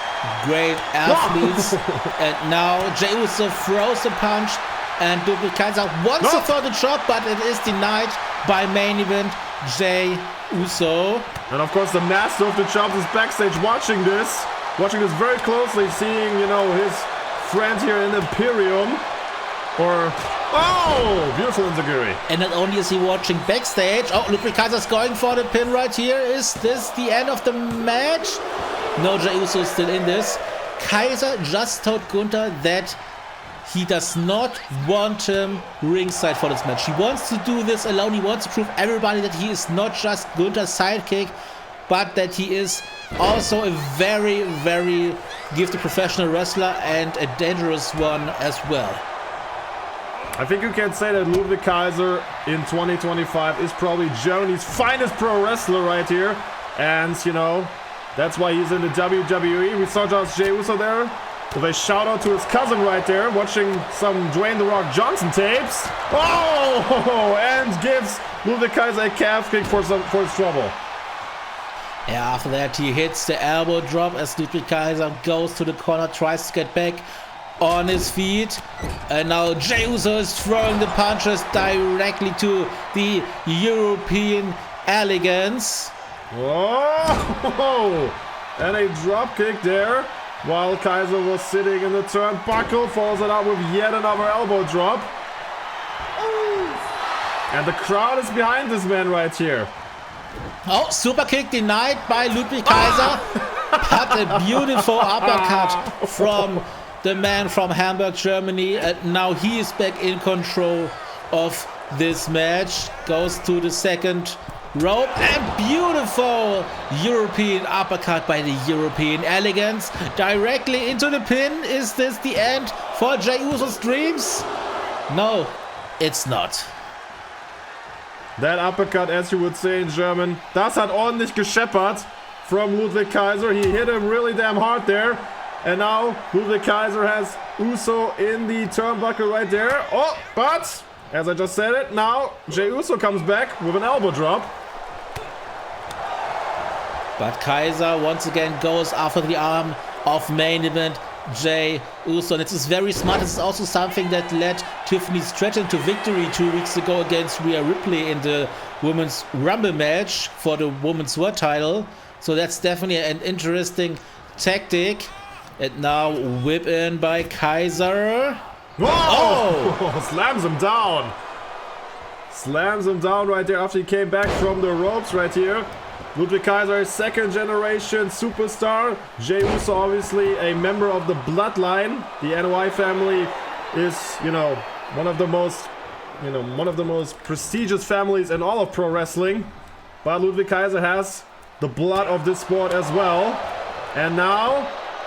great athletes. And now Jey Uso throws the punch, and Ludwig Kaiser wants to throw the chop, but it is denied by main event Jey Uso. And of course, the master of the chops is backstage watching this very closely, seeing, you know, his friend here in Imperium. Beautiful enziguri. And not only is he watching backstage, Ludwig Kaiser's going for the pin right here. Is this the end of the match? No, Jey Uso is still in this. Kaiser just told Gunther that he does not want him ringside for this match. He wants to do this alone. He wants to prove everybody that he is not just Gunther's sidekick, but that he is also a very, very gifted professional wrestler and a dangerous one as well. I think you can say that Ludwig Kaiser in 2025 is probably Germany's finest pro wrestler right here. And, you know, that's why he's in the WWE. We saw just Jey Uso there with a shout out to his cousin right there, watching some Dwayne "The Rock" Johnson tapes. And gives Ludwig Kaiser a calf kick for his trouble. Yeah, after that he hits the elbow drop as Ludwig Kaiser goes to the corner, tries to get back on his feet. And now Jey Uso is throwing the punches directly to the European elegance. Whoa! And a drop kick there while Kaiser was sitting in the turnbuckle, follows it up with yet another elbow drop. And the crowd is behind this man right here. Super kick denied by Ludwig Kaiser. But a beautiful uppercut from the man from Hamburg, Germany. And now he is back in control of this match. Goes to the second rope and beautiful European uppercut by the European elegance directly into the pin. Is this the end for Jey Uso's dreams? No, it's not. That uppercut, as you would say in German, das hat ordentlich gescheppert from Ludwig Kaiser. He hit him really damn hard there. And now Ludwig Kaiser has Uso in the turnbuckle right there. But as I just said it, now Jey Uso comes back with an elbow drop. But Kaiser once again goes after the arm of main event Jey Uso. And it is very smart. This is also something that led Tiffany Stratton to victory 2 weeks ago against Rhea Ripley in the Women's Rumble match for the Women's World title. So that's definitely an interesting tactic. And now whip in by Kaiser. Whoa! Slams him down. Slams him down right there after he came back from the ropes right here. Ludwig Kaiser, second generation superstar. Jey Uso, obviously a member of the bloodline. The NOI family is, you know, one of the most prestigious families in all of pro wrestling. But Ludwig Kaiser has the blood of this sport as well. And now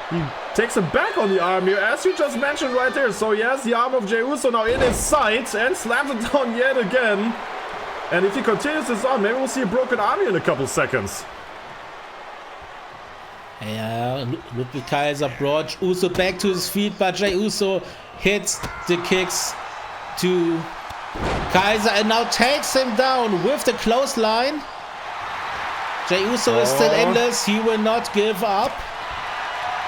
he takes him back on the arm here, as you just mentioned right there. So he has the arm of Jey Uso now in his sight and slams it down yet again. And if he continues this on, maybe we'll see a broken arm here in a couple seconds. Yeah, Ludwig Kaiser brought Uso back to his feet, but Jey Uso hits the kicks to Kaiser and now takes him down with the clothesline. Jey Uso is still in this. He will not give up.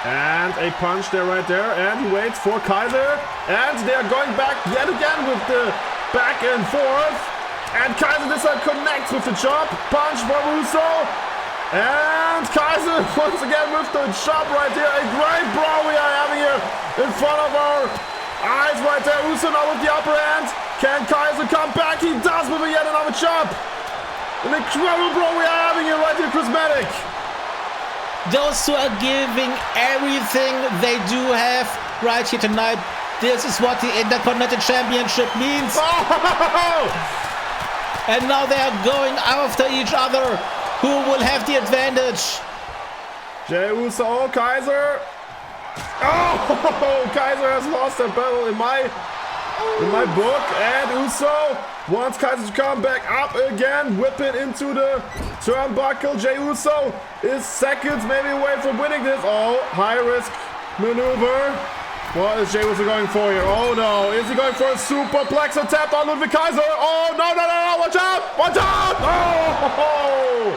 And a punch there right there. And he waits for Kaiser. And they are going back yet again with the back and forth. And Kaiser this time connects with the chop. Punch from Uso. And Kaiser once again with the chop right here. A great brawl we are having here in front of our Eyes right there. Uso now with the upper hand. Can Kaiser come back? He does with yet another chop. An incredible brawl we are having here right here, Chris Matic. Those two are giving everything they do have right here tonight. This is what the Intercontinental Championship means. Oh! And now they are going after each other. Who will have the advantage? Jey Uso, Kaiser. Oh, Kaiser has lost that battle in my book. And Uso wants Kaiser to come back up again, whipping into the turnbuckle. Jey Uso is seconds maybe away from winning this. Oh, high risk maneuver. What is Jey Uso going for here? Oh no, is he going for a superplex attempt on Ludwig Kaiser? Oh no, watch out, watch out! Oh!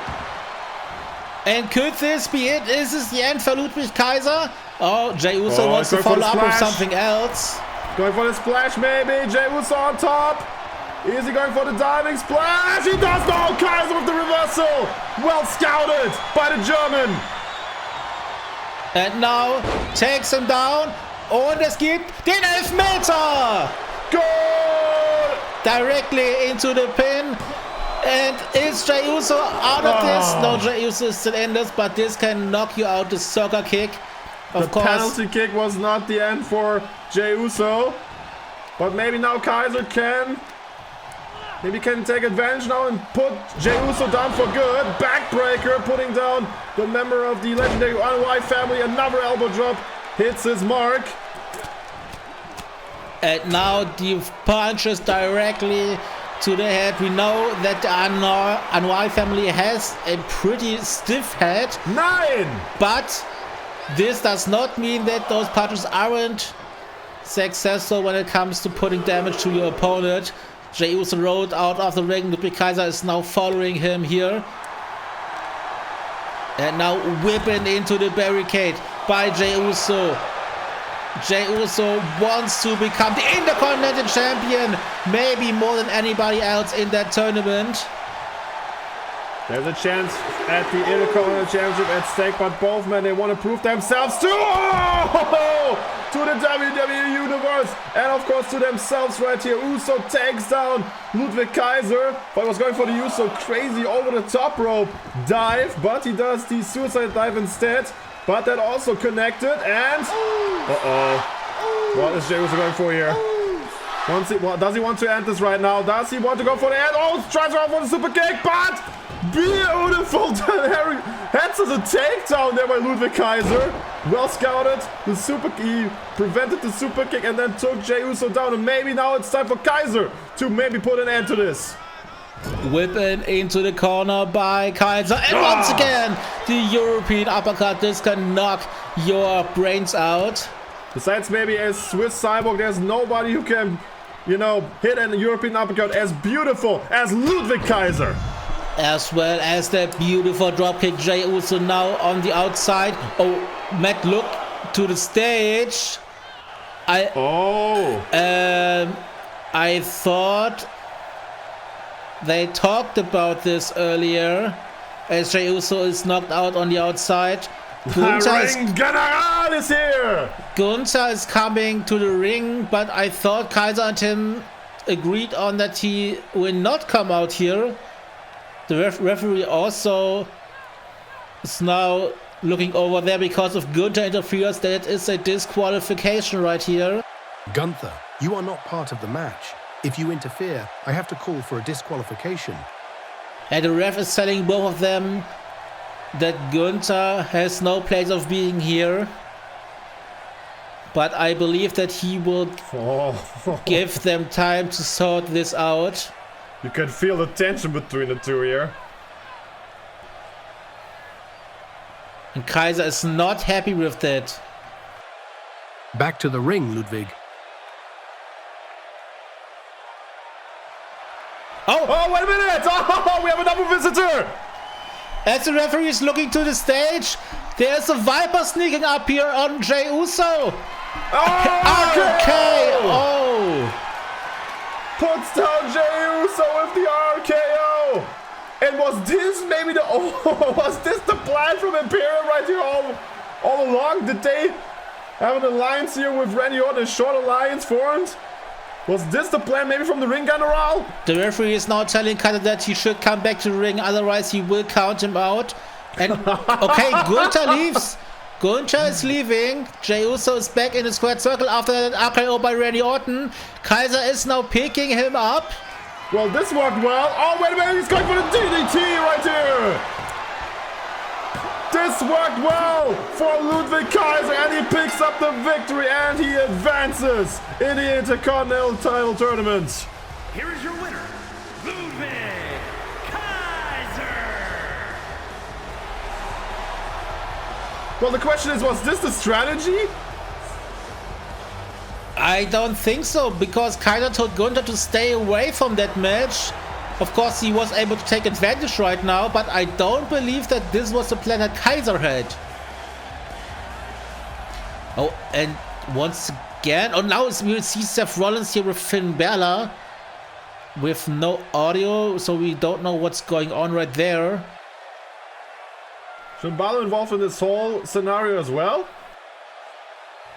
And could this be it? Is this the end for Ludwig Kaiser? Oh, Jey Uso wants to follow up with something else. Going for the splash maybe, Jey Uso on top. Is he going for the diving splash? He does no, Kaiser with the reversal. Well scouted by the German. And now takes him down. Und es gibt den Elfmeter! Goal! Directly into the pin. And is Jey Uso out of this? No, Jey Uso is still in this, but this can knock you out. The soccer kick. Of course. The penalty kick was not the end for Jey Uso. But maybe now Kaiser can. Maybe can take advantage now and put Jey Uso down for good. Backbreaker, putting down the member of the legendary Anoa'i family. Another elbow drop. Hits his mark. And now the punches directly to the head. We know that the Anoa'i family has a pretty stiff head. 9! But this does not mean that those punches aren't successful when it comes to putting damage to your opponent. Jey Uso rolled out of the ring. Ludwig Kaiser is now following him here. And now whipping into the barricade by Jey Uso. Jey Uso wants to become the Intercontinental Champion, maybe more than anybody else in that tournament. There's a chance at the Intercontinental Championship at stake, but both men, they want to prove themselves to the WWE Universe and of course to themselves right here. Uso takes down Ludwig Kaiser, but he was going for the Uso crazy over the top rope dive, but he does the suicide dive instead. But that also connected and... What is Jey Uso going for here? Does he want to end this right now? Does he want to go for the end? Oh, tries to go for the super kick, but... Beautiful! Heads as a takedown there by Ludwig Kaiser. Well scouted. He prevented the super kick and then took Jey Uso down. And maybe now it's time for Kaiser to maybe put an end to this. Whipping into the corner by Kaiser. And once again, the European uppercut. This can knock your brains out. Besides maybe a Swiss Cyborg, there's nobody who can, hit a European uppercut as beautiful as Ludwig Kaiser. As well as that beautiful dropkick. Jey Uso now on the outside. Oh, Matt, look to the stage. I thought they talked about this earlier, as Jey Uso is knocked out on the outside. General is here! Gunther is coming to the ring, but I thought Kaiser and him agreed on that he will not come out here. The referee also is now looking over there because of Gunther interferes. That is a disqualification right here. Gunther, you are not part of the match. If you interfere, I have to call for a disqualification. And the ref is telling both of them that Gunther has no place of being here. But I believe that he will give them time to sort this out. You can feel the tension between the two here. And Kaiser is not happy with that. Back to the ring, Ludwig. Oh, wait a minute! Oh, we have another visitor! As the referee is looking to the stage, there's a Viper sneaking up here on Jey Uso. RKO! Puts down Jey Uso with the RKO! And was this maybe was this the plan from Imperium right here all along? Did they Have an alliance here with Randy Orton, a short alliance formed. Was this the plan maybe from the ring general? The referee is now telling Kaiser that he should come back to the ring, otherwise he will count him out. And okay, Gunther leaves. Gunther is leaving. Jey Uso is back in the squared circle after that RKO by Randy Orton. Kaiser is now picking him up. Well, this worked well. Oh, wait a minute, he's going for the DDT right here. This worked well for Ludwig Kaiser, and he picks up the victory, and he advances in the Intercontinental title tournament. Here is your winner, Ludwig Kaiser. Well, the question is, was this the strategy? I don't think so, because Kaiser told Gunther to stay away from that match. Of course, he was able to take advantage right now, but I don't believe that this was the plan that Kaiser had. Oh, and once again, oh, now we'll see Seth Rollins here with Finn Balor with no audio, so we don't know what's going on right there. Should Balor involved in this whole scenario as well?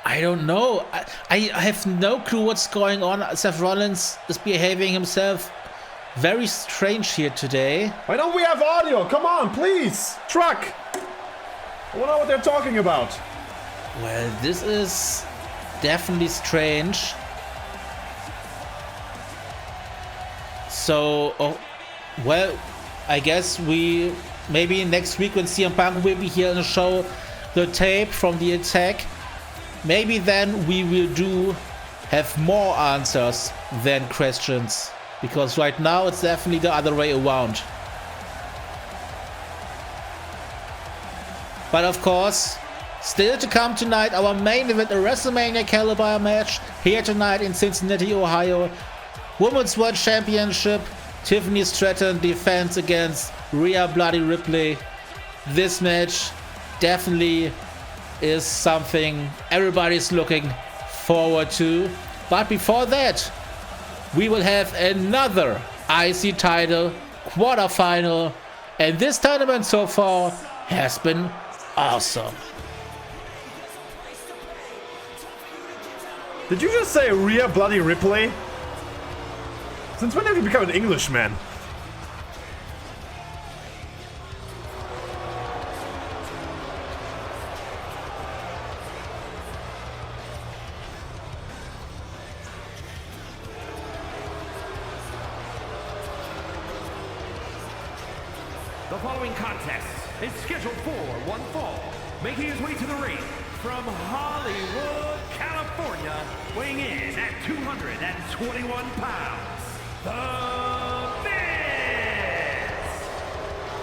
I don't know. I have no clue what's going on. Seth Rollins is behaving himself very strange here today. Why don't we have audio? Come on, please. Truck. I don't know what they're talking about. Well, this is definitely strange. So, well, I guess we maybe next week when CM Punk will be here and show the tape from the attack, maybe then we will have more answers than questions. Because right now it's definitely the other way around. But of course, still to come tonight, our main event, a WrestleMania caliber match here tonight in Cincinnati, Ohio. Women's World Championship, Tiffany Stratton defense against Rhea Bloody Ripley. This match definitely is something everybody's looking forward to. But before that, we will have another IC title quarterfinal, and this tournament so far has been awesome. Did you just say Rhea Bloody Ripley? Since when have you become an Englishman? The following contest is scheduled for one fall. Making his way to the ring from Hollywood, California, weighing in at 221 pounds, The Miz!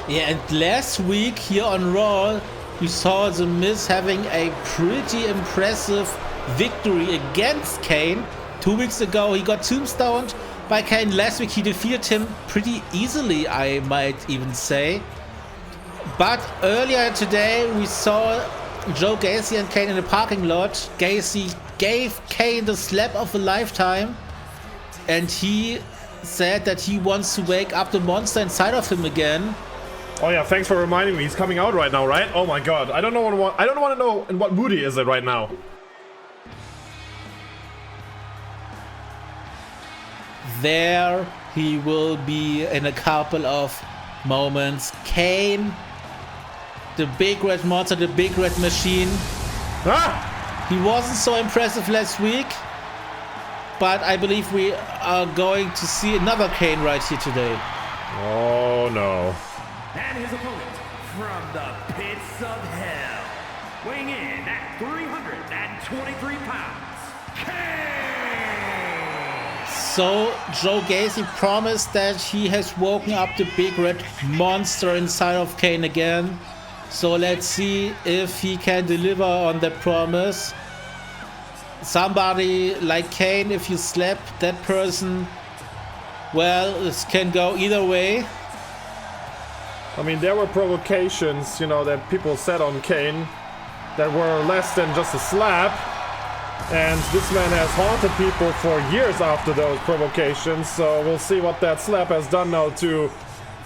Yeah, and last week here on Raw, we saw The Miz having a pretty impressive victory against Kane. 2 weeks ago, he got tombstoned by Kane. Last week he defeated him pretty easily, I might even say. But earlier today we saw Joe Gacy and Kane in the parking lot. Gacy gave Kane the slap of a lifetime, and he said that he wants to wake up the monster inside of him again. Oh yeah, thanks for reminding me. He's coming out right now, right? Oh my god, I don't want to know in what mood he is right now. There he will be in a couple of moments. Kane, the big red monster, the big red machine. Ah! He wasn't so impressive last week, but I believe we are going to see another Kane right here today. Oh no. And his opponent from the pits of hell, weighing in at 323 pounds, Kane! So Joe Gacy promised that he has woken up the big red monster inside of Kane again. So let's see if he can deliver on that promise. Somebody like Kane, if you slap that person, well, this can go either way. I mean, there were provocations, you know, that people said on Kane that were less than just a slap. And this man has haunted people for years after those provocations. So we'll see what that slap has done now to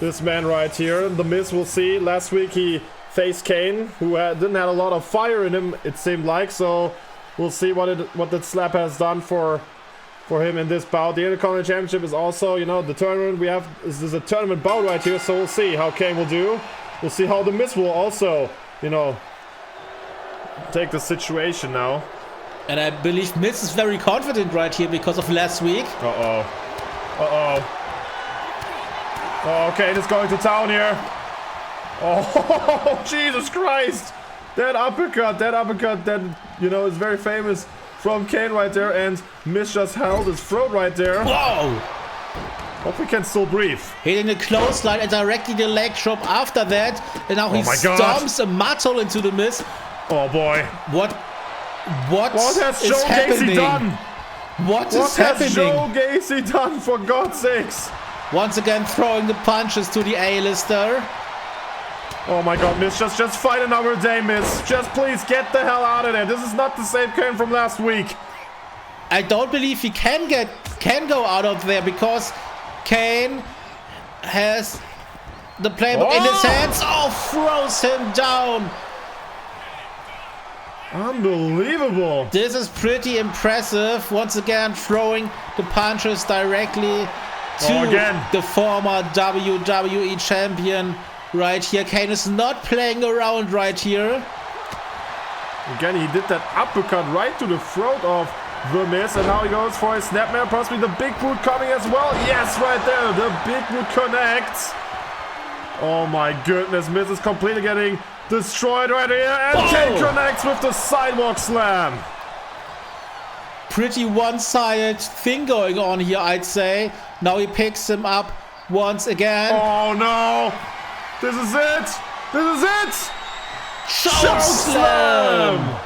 this man right here. The Miz, we'll see. Last week he faced Kane, who didn't have a lot of fire in him, it seemed like. So We'll see what that slap has done for him in this bout. The Intercontinental Championship is also, you know, the tournament we have. This is a tournament bout right here, so we'll see how Kane will do. We'll see how The Miz will also, you know, take the situation now. And I believe Miz is very confident right here because of last week. Oh, Kane is going to town here. Oh, Jesus Christ. That uppercut, that, you know, is very famous from Kane right there. And Miz just held his throat right there. Whoa! Hope we can still breathe. Hitting the clothesline and directly the leg drop after that. And now he stomps a muttle into the Miz. Oh, boy. What has Joe Gacy done? What is happening? Joe Gacy done, for God's sakes? Once again, throwing the punches to the A-lister. Oh my God, Miz, just fight another day, Miz. Just please get the hell out of there. This is not the same Kane from last week. I don't believe he can go out of there because Kane has the playbook in his hands. Oh, throws him down. Unbelievable. This is pretty impressive. Once again, throwing the punches directly to the former WWE champion right here. Kane is not playing around right here. Again, he did that uppercut right to the throat of The Miz, and now he goes for a snapmare, possibly the big boot coming as well. Yes, right there, the big boot connects. Oh my goodness, Miz is completely getting destroyed right here, and Kane connects with the sidewalk slam. Pretty one-sided thing going on here, I'd say. Now he picks him up once again. Oh no! This is it! This is it! Choke slam!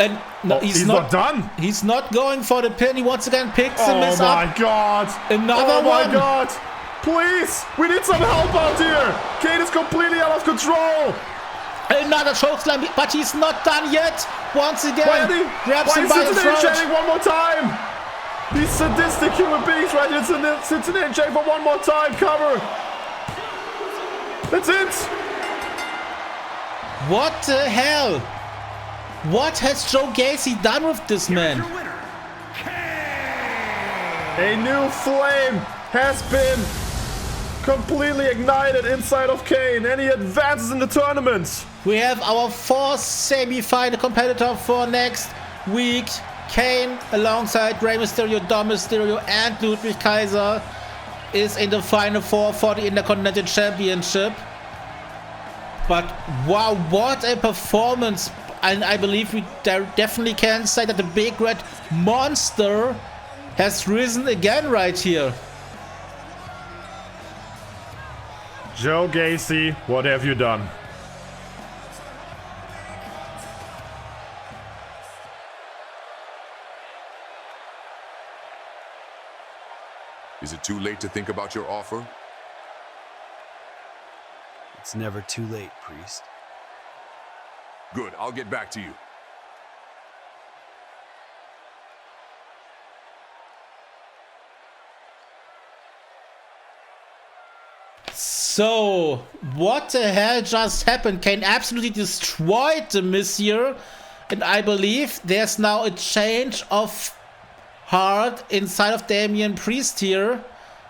And no, he's not done. He's not going for the pin. He once again picks him up. Oh my God! Another one. Oh my God! Please, we need some help out here. Kane is completely out of control. Another choke slam, but he's not done yet. Once again, grabs him by the throat. Chanting one more time. These sadistic human beings right here. Cincinnati chanting for one more time. Cover. That's it. What the hell? What has Joe Gacy done with this man? A new flame has been completely ignited inside of Kane, and he advances in the tournament. We have our fourth semi-final competitor for next week. Kane, alongside Rey Mysterio, Dom Mysterio, and Ludwig Kaiser, is in the final four for the Intercontinental Championship. But wow, what a performance. And I believe we definitely can say that the Big Red Monster has risen again right here. Joe Gacy, what have you done? Is it too late to think about your offer? It's never too late, Priest. Good, I'll get back to you. So, what the hell just happened? Kane absolutely destroyed The Miz here. And I believe there's now a change of heart inside of Damian Priest here.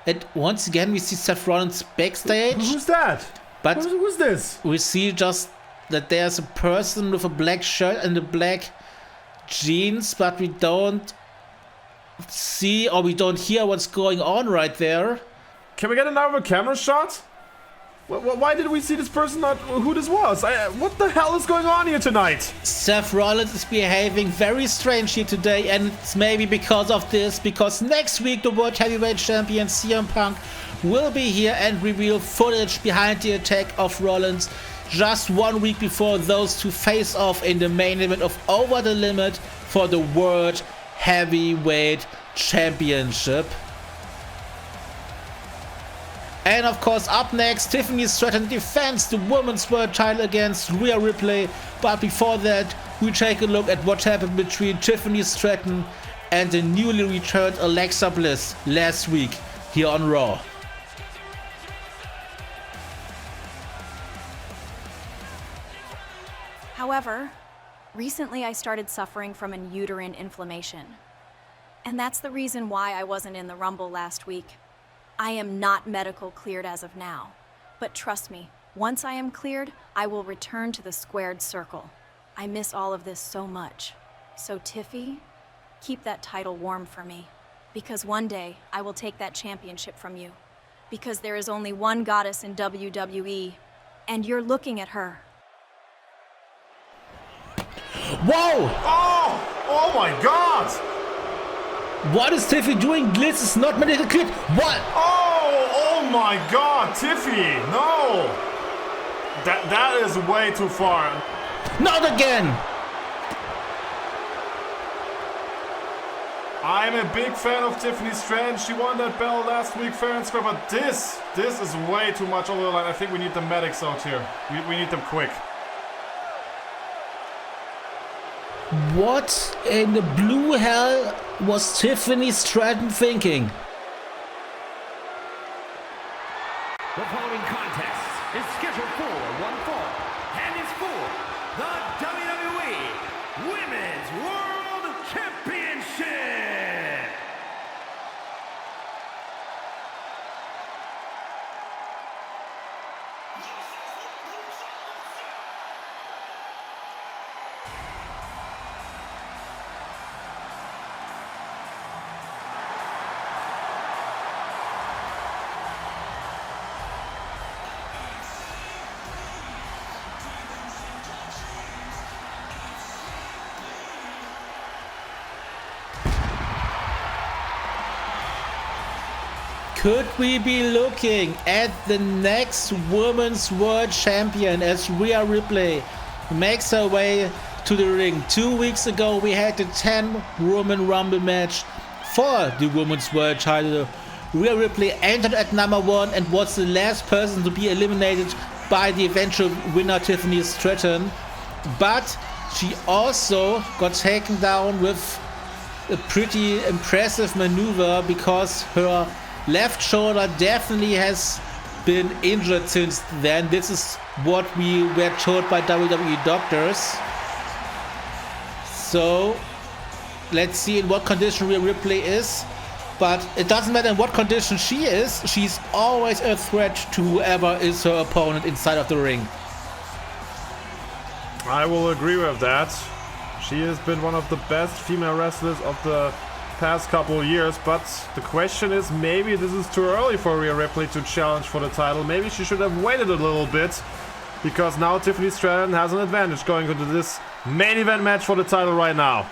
And once again, we see Seth Rollins backstage. Who's that? But who's this? We see just that there's a person with a black shirt and the black jeans, but we don't see or we don't hear what's going on right there. Can we get another camera shot? Why did we see this person not who this was? What the hell is going on here tonight? Seth Rollins is behaving very strange here today, and it's maybe because of this, because next week the World Heavyweight Champion CM Punk will be here and reveal footage behind the attack of Rollins just 1 week before those two face off in the main event of Over the Limit for the World Heavyweight Championship. And of course, up next, Tiffany Stratton defends the Women's World title against Rhea Ripley. But before that, we take a look at what happened between Tiffany Stratton and the newly returned Alexa Bliss last week here on Raw. However, Recently, I started suffering from an uterine inflammation. And that's the reason why I wasn't in the Rumble last week. I am not medical cleared as of now. But trust me, once I am cleared, I will return to the squared circle. I miss all of this so much. So Tiffy, keep that title warm for me. Because one day, I will take that championship from you. Because there is only one goddess in WWE, and you're looking at her. Whoa! Oh my God! What is Tiffy doing? Bliss is not medical cleared. What? Oh my God, Tiffy! No! That is way too far. Not again! I'm a big fan of Tiffany Stratton. She won that belt last week, fair and square, but this is way too much over the line. I think we need the medics out here. We need them quick. What in the blue hell was Tiffany Stratton thinking? The following contest is scheduled for one fall and is for the WWE Women's World Championship. Could we be looking at the next Women's World Champion as Rhea Ripley makes her way to the ring? 2 weeks ago we had the 10-woman Rumble match for the Women's World title. Rhea Ripley entered at number 1 and was the last person to be eliminated by the eventual winner Tiffany Stratton. But she also got taken down with a pretty impressive maneuver because her left shoulder definitely has been injured since then. This is what we were told by WWE doctors. So let's see in what condition Rhea Ripley is. But it doesn't matter in what condition she is, she's always a threat to whoever is her opponent inside of the ring. I will agree with that. She has been one of the best female wrestlers of the past couple of years, but the question is, maybe this is too early for Rhea Ripley to challenge for the title. Maybe she should have waited a little bit, because now Tiffany Stratton has an advantage going into this main event match for the title right now.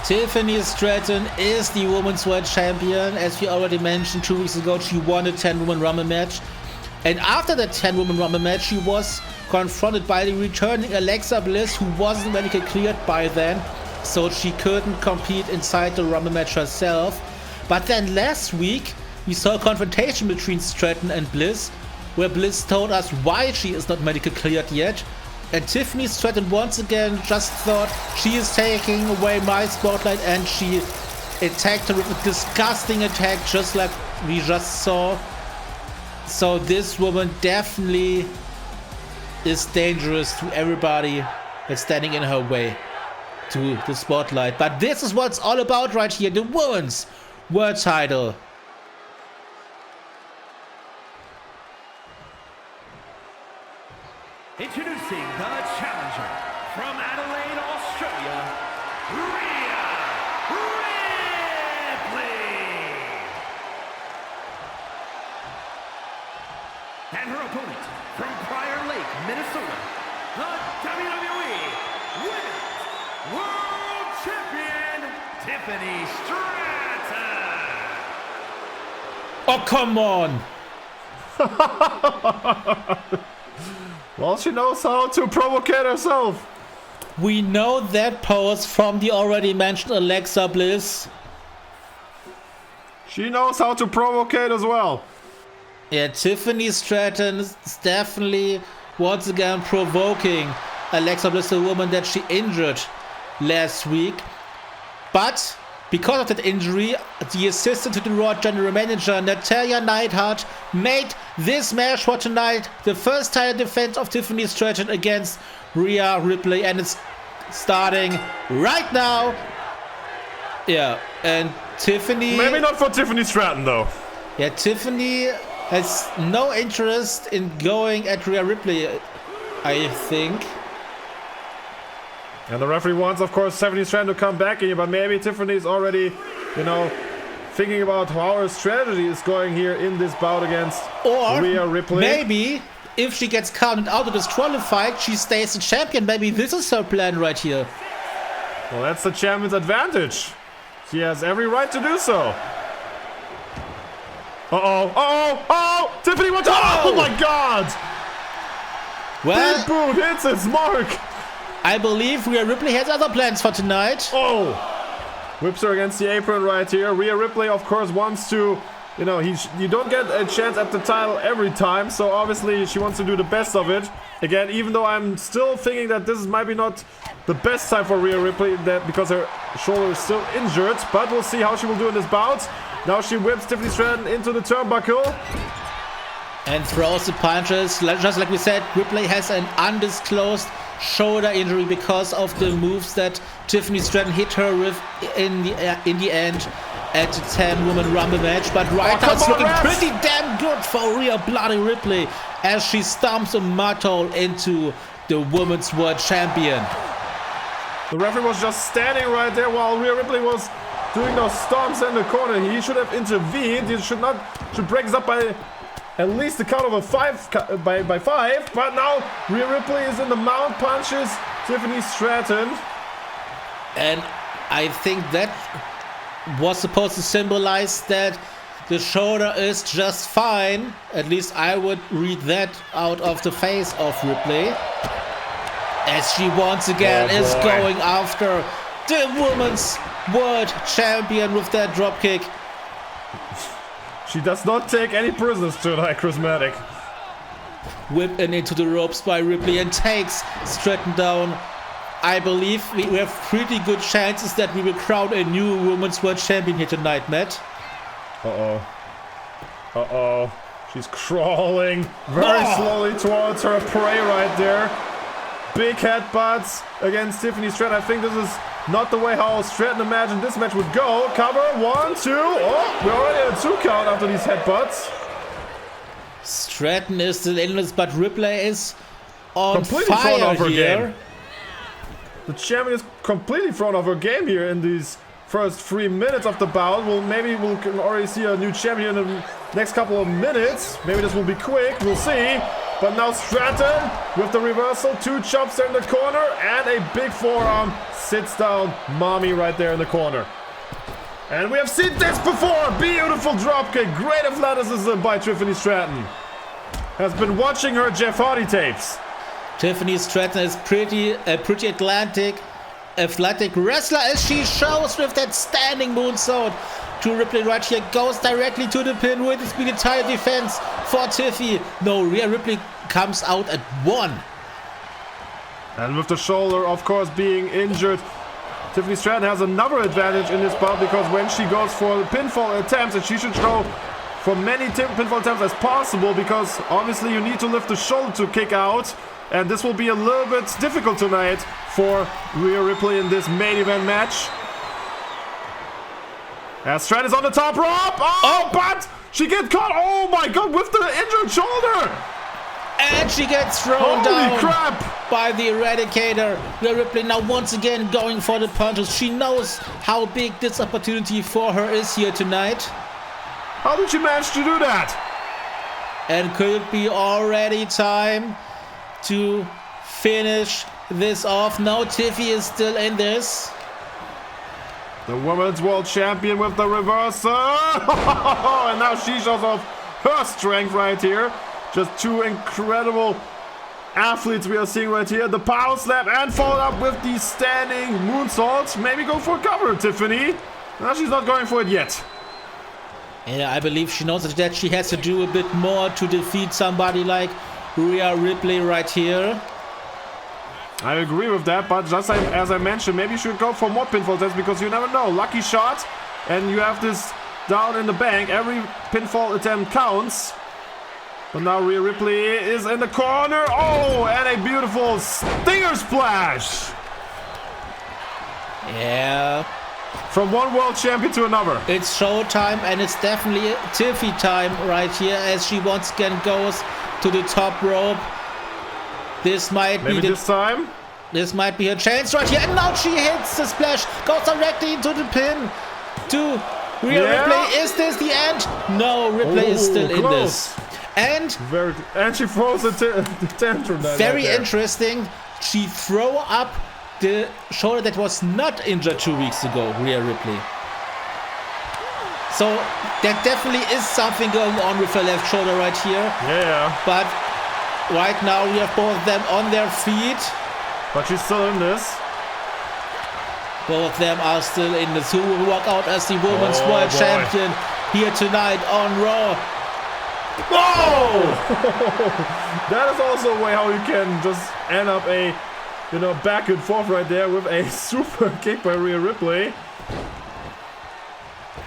Tiffany Stratton is the Women's World Champion. As we already mentioned 2 weeks ago, she won a 10-woman Rumble match. And after that 10-woman Rumble match, she was confronted by the returning Alexa Bliss, who wasn't medically cleared by then, so she couldn't compete inside the Rumble match herself. But then last week, we saw a confrontation between Stratton and Bliss, where Bliss told us why she is not medically cleared yet. And Tiffany Stratton once again just thought she is taking away my spotlight, and she attacked her with a disgusting attack just like we just saw. So this woman definitely is dangerous to everybody that's standing in her way to the spotlight. But this is what it's all about right here, the Women's World title. Introducing the challenger from Adelaide, Australia, Rhea Ripley. And her opponent from Prior Lake, Minnesota, the WWE Women's World Champion, Tiffany Stratton. Oh, come on! Well, she knows how to provocate herself. We know that pose from the already mentioned Alexa Bliss. She knows how to provocate as well. Yeah, Tiffany Stratton is definitely once again provoking Alexa Bliss, the woman that she injured last week. But because of that injury, the assistant to the Raw General Manager, Natalya Neidhart, made this match for tonight the first title defense of Tiffany Stratton against Rhea Ripley, and it's starting right now. Yeah, and Tiffany... Maybe not for Tiffany Stratton, though. Yeah, Tiffany has no interest in going at Rhea Ripley, I think. And the referee wants, of course, Tiffany Stratton to come back in here, but maybe Tiffany's already, you know, thinking about how her strategy is going here in this bout against Rhea Ripley. Maybe if she gets counted out or disqualified, she stays the champion. Maybe this is her plan right here. Well, that's the champion's advantage. She has every right to do so. Tiffany wants... Oh my God! Well, big boot hits its mark. I believe Rhea Ripley has other plans for tonight. Oh! Whips her against the apron right here. Rhea Ripley, of course, wants to... You know, you don't get a chance at the title every time, so obviously she wants to do the best of it. Again, even though I'm still thinking that this might be not the best time for Rhea Ripley, because her shoulder is still injured, but we'll see how she will do in this bout. Now she whips Tiffany Stratton into the turnbuckle. And throws the punches. Just like we said, Ripley has an undisclosed shoulder injury because of the moves that Tiffany Stratton hit her with in the end at the 10-woman Rumble match. But right now it's looking pretty damn good for Rhea Bloody Ripley as she stomps a mud hole into the Women's World Champion. The referee was just standing right there while Rhea Ripley was doing those stomps in the corner. He should have intervened. He should break this up by at least the count of a five, by five. But now Rhea Ripley is in the mount, punches Tiffany Stratton. And I think that was supposed to symbolize that the shoulder is just fine. At least I would read that out of the face of Ripley. As she once again is going after the Women's World Champion with that dropkick. She does not take any prisoners tonight, Chris Matic. Whipping into the ropes by Ripley and takes Stratton down. I believe we have pretty good chances that we will crown a new Women's World Champion here tonight, Matt. She's crawling very slowly towards her prey right there. Big headbutts against Tiffany Stratton. I think this is not the way how Stratton imagined this match would go. Cover, 1, 2. Oh, we're already at a 2 count after these headbutts. Stratton is still in this, but Ripley is on completely thrown fire off her here. game. The champion is completely thrown off her game here in these first 3 minutes of the bout. Maybe we can already see a new champion in the next couple of minutes. Maybe this will be quick. We'll see. But now Stratton with the reversal. 2 chops there in the corner and a big forearm. Sits down mommy right there in the corner. And we have seen this before. Beautiful dropkick. Great athleticism by Tiffany Stratton. Has been watching her Jeff Hardy tapes. Tiffany Stratton is pretty athletic wrestler, as she shows with that standing moonsault to Ripley right here. Goes directly to the pin with this being a title defense for Tiffy. No, Rhea Ripley comes out at 1. And with the shoulder, of course, being injured, Tiffany Stratton has another advantage in this bout, because when she goes for pinfall attempts, and she should go for many pinfall attempts as possible, because obviously you need to lift the shoulder to kick out. And this will be a little bit difficult tonight for Rhea Ripley in this main event match. As Stratton is on the top rope. But she gets caught. Oh my God, with the injured shoulder. And she gets thrown down by the Eradicator. Rhea Ripley now once again going for the punches. She knows how big this opportunity for her is here tonight. How did she manage to do that? And could it be already time to finish this off? No, Tiffy is still in this. The Women's World Champion with the reversal. And now she shows off her strength right here. Just 2 incredible athletes we are seeing right here. The power slap and followed up with the standing moonsault. Maybe go for a cover, Tiffany. No, she's not going for it yet. Yeah, I believe she knows that she has to do a bit more to defeat somebody like Rhea Ripley right here. I agree with that, but just as I mentioned, maybe you should go for more pinfall tests because you never know. Lucky shot, and you have this down in the bank. Every pinfall attempt counts. But now Rhea Ripley is in the corner. Oh, and a beautiful stinger splash. Yeah. From one world champion to another. It's showtime, and it's definitely Tiffy time right here as she once again goes to the top rope. This might Maybe be this time. This might be her chance right here, and now she hits the splash, goes directly into the pin to Rhea Ripley. Is this the end? No, Ripley is still in this. And she throws the tantrum. Very interesting. She threw up the shoulder that was not injured 2 weeks ago, Rhea Ripley. So there definitely is something going on with her left shoulder right here. Yeah. But right now we have both of them on their feet. But she's still in this. Both of them are still in this. Who will walk out as the Women's World Champion here tonight on Raw? Oh! That is also a way how you can just end up a, back and forth right there with a super kick by Rhea Ripley.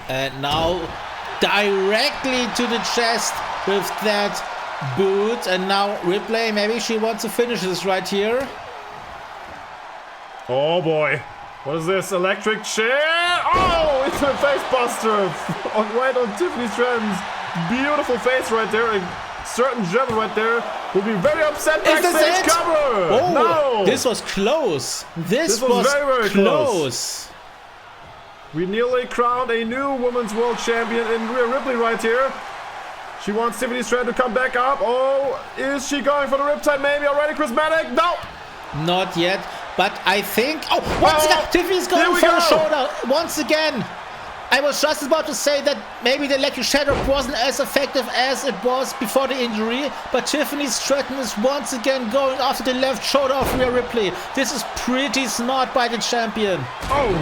And now directly to the chest with that boot. And now Ripley, maybe she wants to finish this right here. Oh boy. What is this? Electric chair? Oh, it's a face buster right on Tiffany Stratton's beautiful face right there. A certain German right there will be very upset. Backstage cover. Oh, no. This was close. This was very, very close. We nearly crowned a new Women's World Champion in Rhea Ripley right here. She wants Tiffany Stratton to come back up. Oh, is she going for the riptide maybe already? Chris Matic? No. Not yet. But I think... Oh, once again, Tiffany's going for the shoulder. Once again. I was just about to say that maybe the electric shadow wasn't as effective as it was before the injury. But Tiffany Stratton is once again going after the left shoulder of Rhea Ripley. This is pretty smart by the champion. Oh.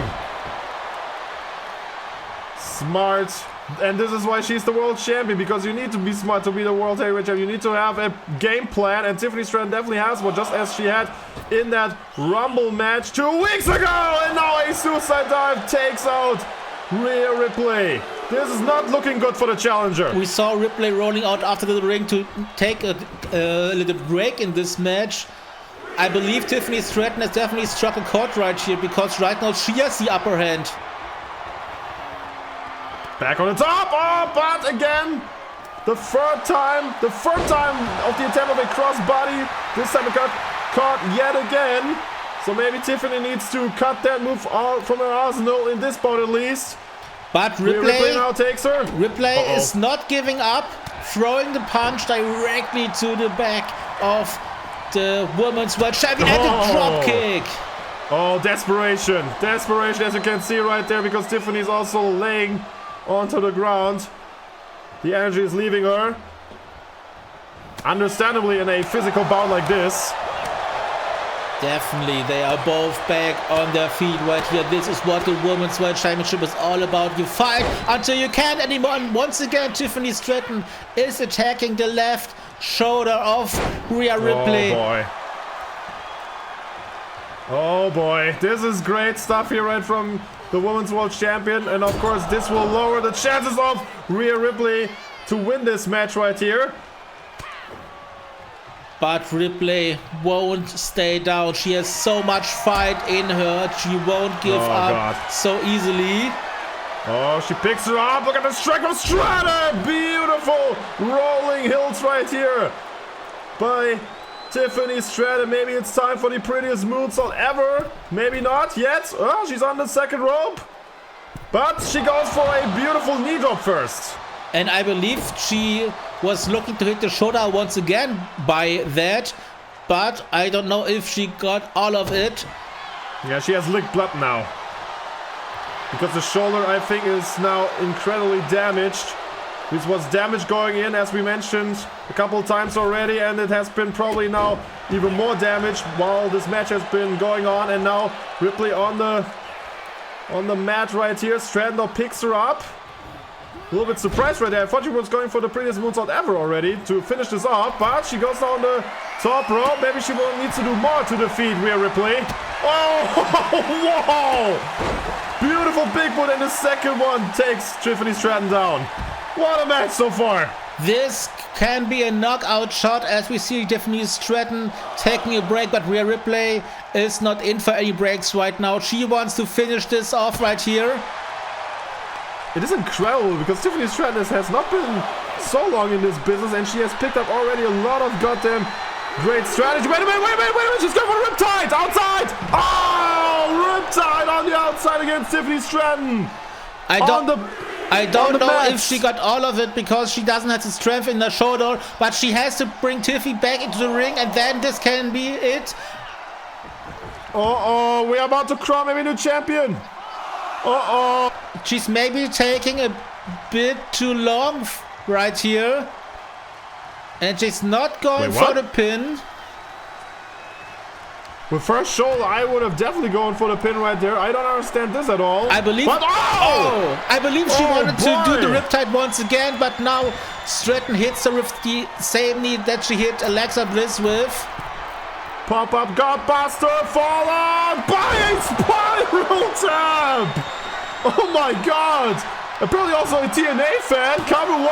Smart. And this is why she's the world champion, because you need to be smart to be the world heavyweight champion. You need to have a game plan, and Tiffany Stratton definitely has one, just as she had in that Rumble match 2 weeks ago. And now a suicide dive takes out Rhea Ripley. This is not looking good for the challenger. We saw Ripley rolling out after the ring to take a little break in this match. I believe Tiffany Stratton has definitely struck a chord right here, because right now she has the upper hand. Back on the top. Oh, but again, the third time of the attempt of a crossbody. This time it got caught yet again. So maybe Tiffany needs to cut that move out from her arsenal in this bout at least. But Ripley now takes her. Ripley is not giving up, throwing the punch directly to the back of the Women's World Champion and the drop kick. Oh, desperation. Desperation, as you can see right there, because Tiffany's also laying onto the ground. The energy is leaving her. Understandably, in a physical bout like this. Definitely, they are both back on their feet right here. This is what the Women's World Championship is all about. You fight until you can't anymore. And once again, Tiffany Stratton is attacking the left shoulder of Rhea Ripley. Oh boy. Oh boy. This is great stuff here right from the Women's World Champion. And of course, this will lower the chances of Rhea Ripley to win this match right here. But Ripley won't stay down. She has so much fight in her. She won't give up so easily. Oh, she picks her up. Look at the strike of Stratton. Beautiful rolling hills right here by Tiffany Stratton. Maybe it's time for the prettiest moonsault ever. Maybe not yet. Oh, she's on the second rope. But she goes for a beautiful knee drop first. And I believe she was looking to hit the shoulder once again by that. But I don't know if she got all of it. Yeah, she has licked blood now. Because the shoulder, I think, is now incredibly damaged. This was damage going in, as we mentioned a couple times already. And it has been probably now even more damaged while this match has been going on. And now Ripley on the mat right here. Stratton picks her up. A little bit surprised right there. I thought she was going for the prettiest moonsault ever already to finish this off, but she goes down the top rope. Maybe she will need to do more to defeat Rhea Ripley. Oh, whoa! Beautiful big boot, and the second one takes Tiffany Stratton down. What a match so far. This can be a knockout shot, as we see Tiffany Stratton taking a break, but Rhea Ripley is not in for any breaks right now. She wants to finish this off right here. It is incredible because Tiffany Stratton has not been so long in this business, and she has picked up already a lot of goddamn great strategy. Wait a minute, she's going for the Riptide, outside! Oh, Riptide on the outside against Tiffany Stratton. I don't know if she got all of it because she doesn't have the strength in the shoulder, but she has to bring Tiffy back into the ring, and then this can be it. Uh-oh, we're about to crown a new champion. Uh-oh. She's maybe taking a bit too long right here. And she's not going for the pin. With first shoulder, I would have definitely gone for the pin right there. I don't understand this at all. I believe. I believe she wanted to do the Riptide once again, but now Stratton hits her with the same knee that she hit Alexa Bliss with. Pop-up Godbuster, fallen by a spiral tap. Oh my God! Apparently also a TNA fan. Cover 1,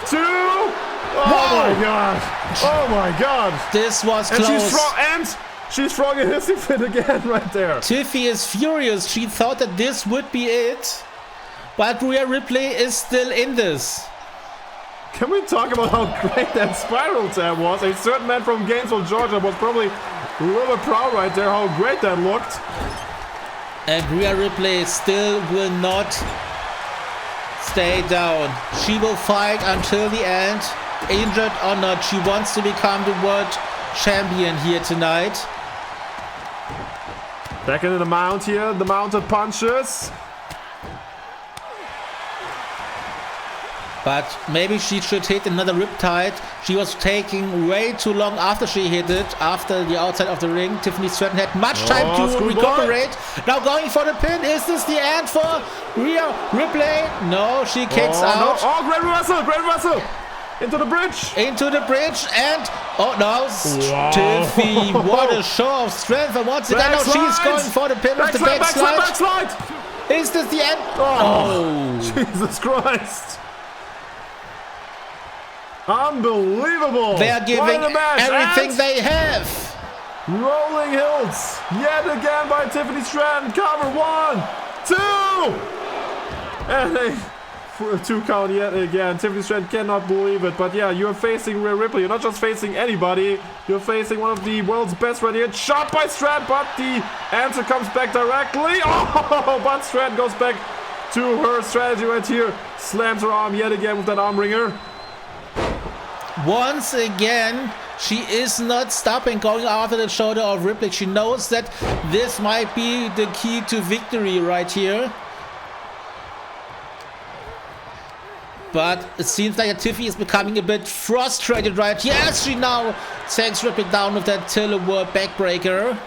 2. Oh my God! Oh my God! This was close. She's throwing a hissy fit again right there. Tiffy is furious. She thought that this would be it, but Rhea Ripley is still in this. Can we talk about how great that spiral tap was? A certain man from Gainesville, Georgia was probably a little bit proud right there how great that looked. And Rhea Ripley still will not stay down. She will fight until the end, injured or not. She wants to become the world champion here tonight. Back into the mount here, the mounted punches. But maybe she should hit another Riptide. She was taking way too long after she hit it, after the outside of the ring. Tiffany Stratton had much time to recuperate. Now going for the pin. Is this the end for Rhea Ripley? No, she kicks out. No. Oh, great reversal. Into the bridge. And oh no, Tiffy, what a show of strength. And once again, now she's going for the pin with the backslide. Is this the end? Oh, Jesus Christ. Unbelievable. They're giving everything they have. Rolling hills yet again by Tiffany Stratton. Cover 1, 2. And a 2 count yet again. Tiffany Stratton cannot believe it. But yeah, you're facing Rhea Ripley. You're not just facing anybody. You're facing one of the world's best right here. Shot by Stratton, but the answer comes back directly. Oh, but Stratton goes back to her strategy right here. Slams her arm yet again with that arm wringer. Once again, she is not stopping going after the shoulder of Ripley. She knows that this might be the key to victory right here. But it seems like Tiffy is becoming a bit frustrated right here as she now takes Ripley down with that Tiller-World backbreaker.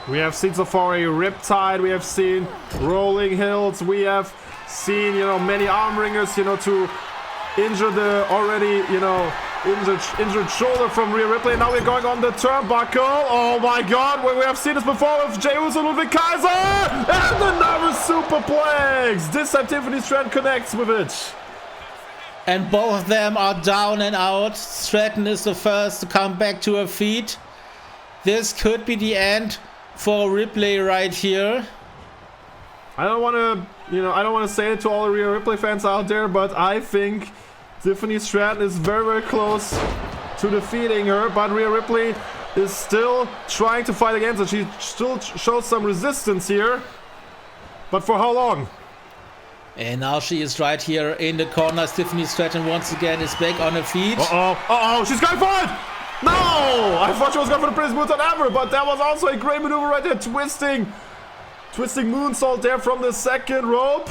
We have seen so far a Riptide. We have seen rolling hills. We have seen, many arm ringers, to injure the already, injured shoulder from Rhea Ripley. Now we're going on the turnbuckle. Oh my God, we have seen this before with Jey Uso and Ludwig Kaiser. And another superplex. This time Tiffany Stratton connects with it. And both of them are down and out. Stratton is the first to come back to her feet. This could be the end for Ripley right here. I don't want to say it to all the Rhea Ripley fans out there, but I think Tiffany Stratton is very, very close to defeating her. But Rhea Ripley is still trying to fight against her. She still shows some resistance here. But for how long? And now she is right here in the corner. Tiffany Stratton once again is back on her feet. Uh-oh, she's going for it! No! I thought she was going for the prettiest moonsault ever, but that was also a great maneuver right there, twisting moonsault there from the second rope.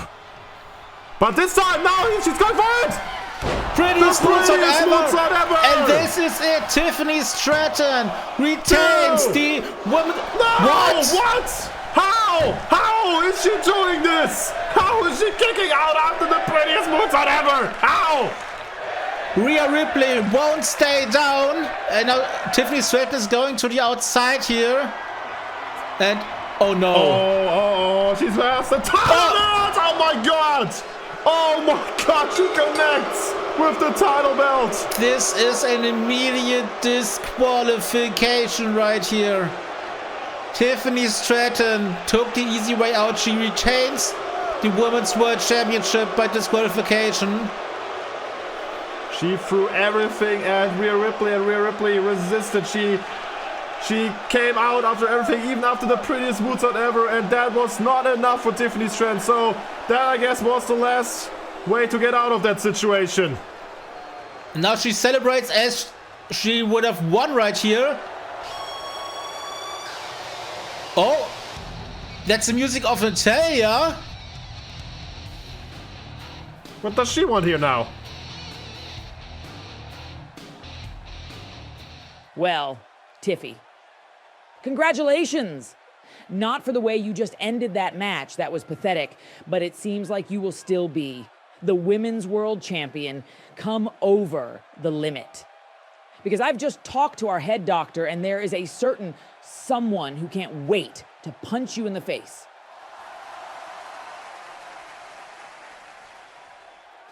But this time, now she's going for it! Prettiest moonsault ever! And this is it. Tiffany Stratton retains the woman. No! What? How is she doing this? How is she kicking out after the prettiest moonsault ever? How? Rhea Ripley won't stay down. And now Tiffany Stratton is going to the outside here. And oh no. Oh, she's lost the title belt! Oh my god! Oh my god, she connects with the title belt! This is an immediate disqualification right here. Tiffany Stratton took the easy way out. She retains the Women's World Championship by disqualification. She threw everything at Rhea Ripley, and Rhea Ripley resisted. She came out after everything, even after the prettiest moonsault ever, and that was not enough for Tiffany Stratton. So that, I guess, was the last way to get out of that situation. Now she celebrates as she would have won right here. Oh, that's the music of Natalia. What does she want here now? Well, Tiffy, congratulations! Not for the way you just ended that match, that was pathetic, but it seems like you will still be the Women's World Champion come over the limit. Because I've just talked to our head doctor, and there is a certain someone who can't wait to punch you in the face.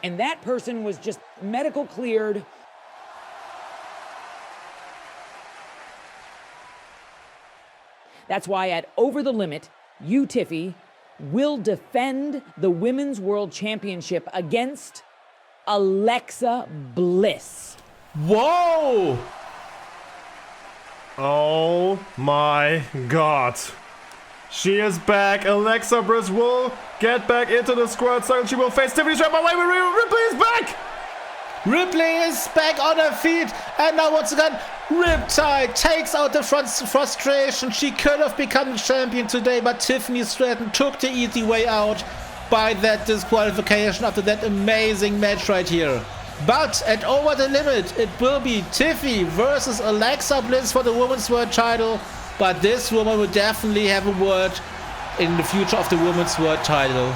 And that person was just medical cleared. That's why at Over the Limit, you, Tiffy, will defend the Women's World Championship against Alexa Bliss. Whoa! Oh my god. She is back. Alexa Bliss will get back into the squared circle. She will face Tiffany Stratton. Wait, Ripley is back! Ripley is back on her feet, and now once again, Riptide takes out the frustration. She could have become the champion today, but Tiffany Stratton took the easy way out by that disqualification after that amazing match right here. But at Over the Limit, it will be Tiffy versus Alexa Bliss for the Women's World title. But this woman will definitely have a word in the future of the Women's World title.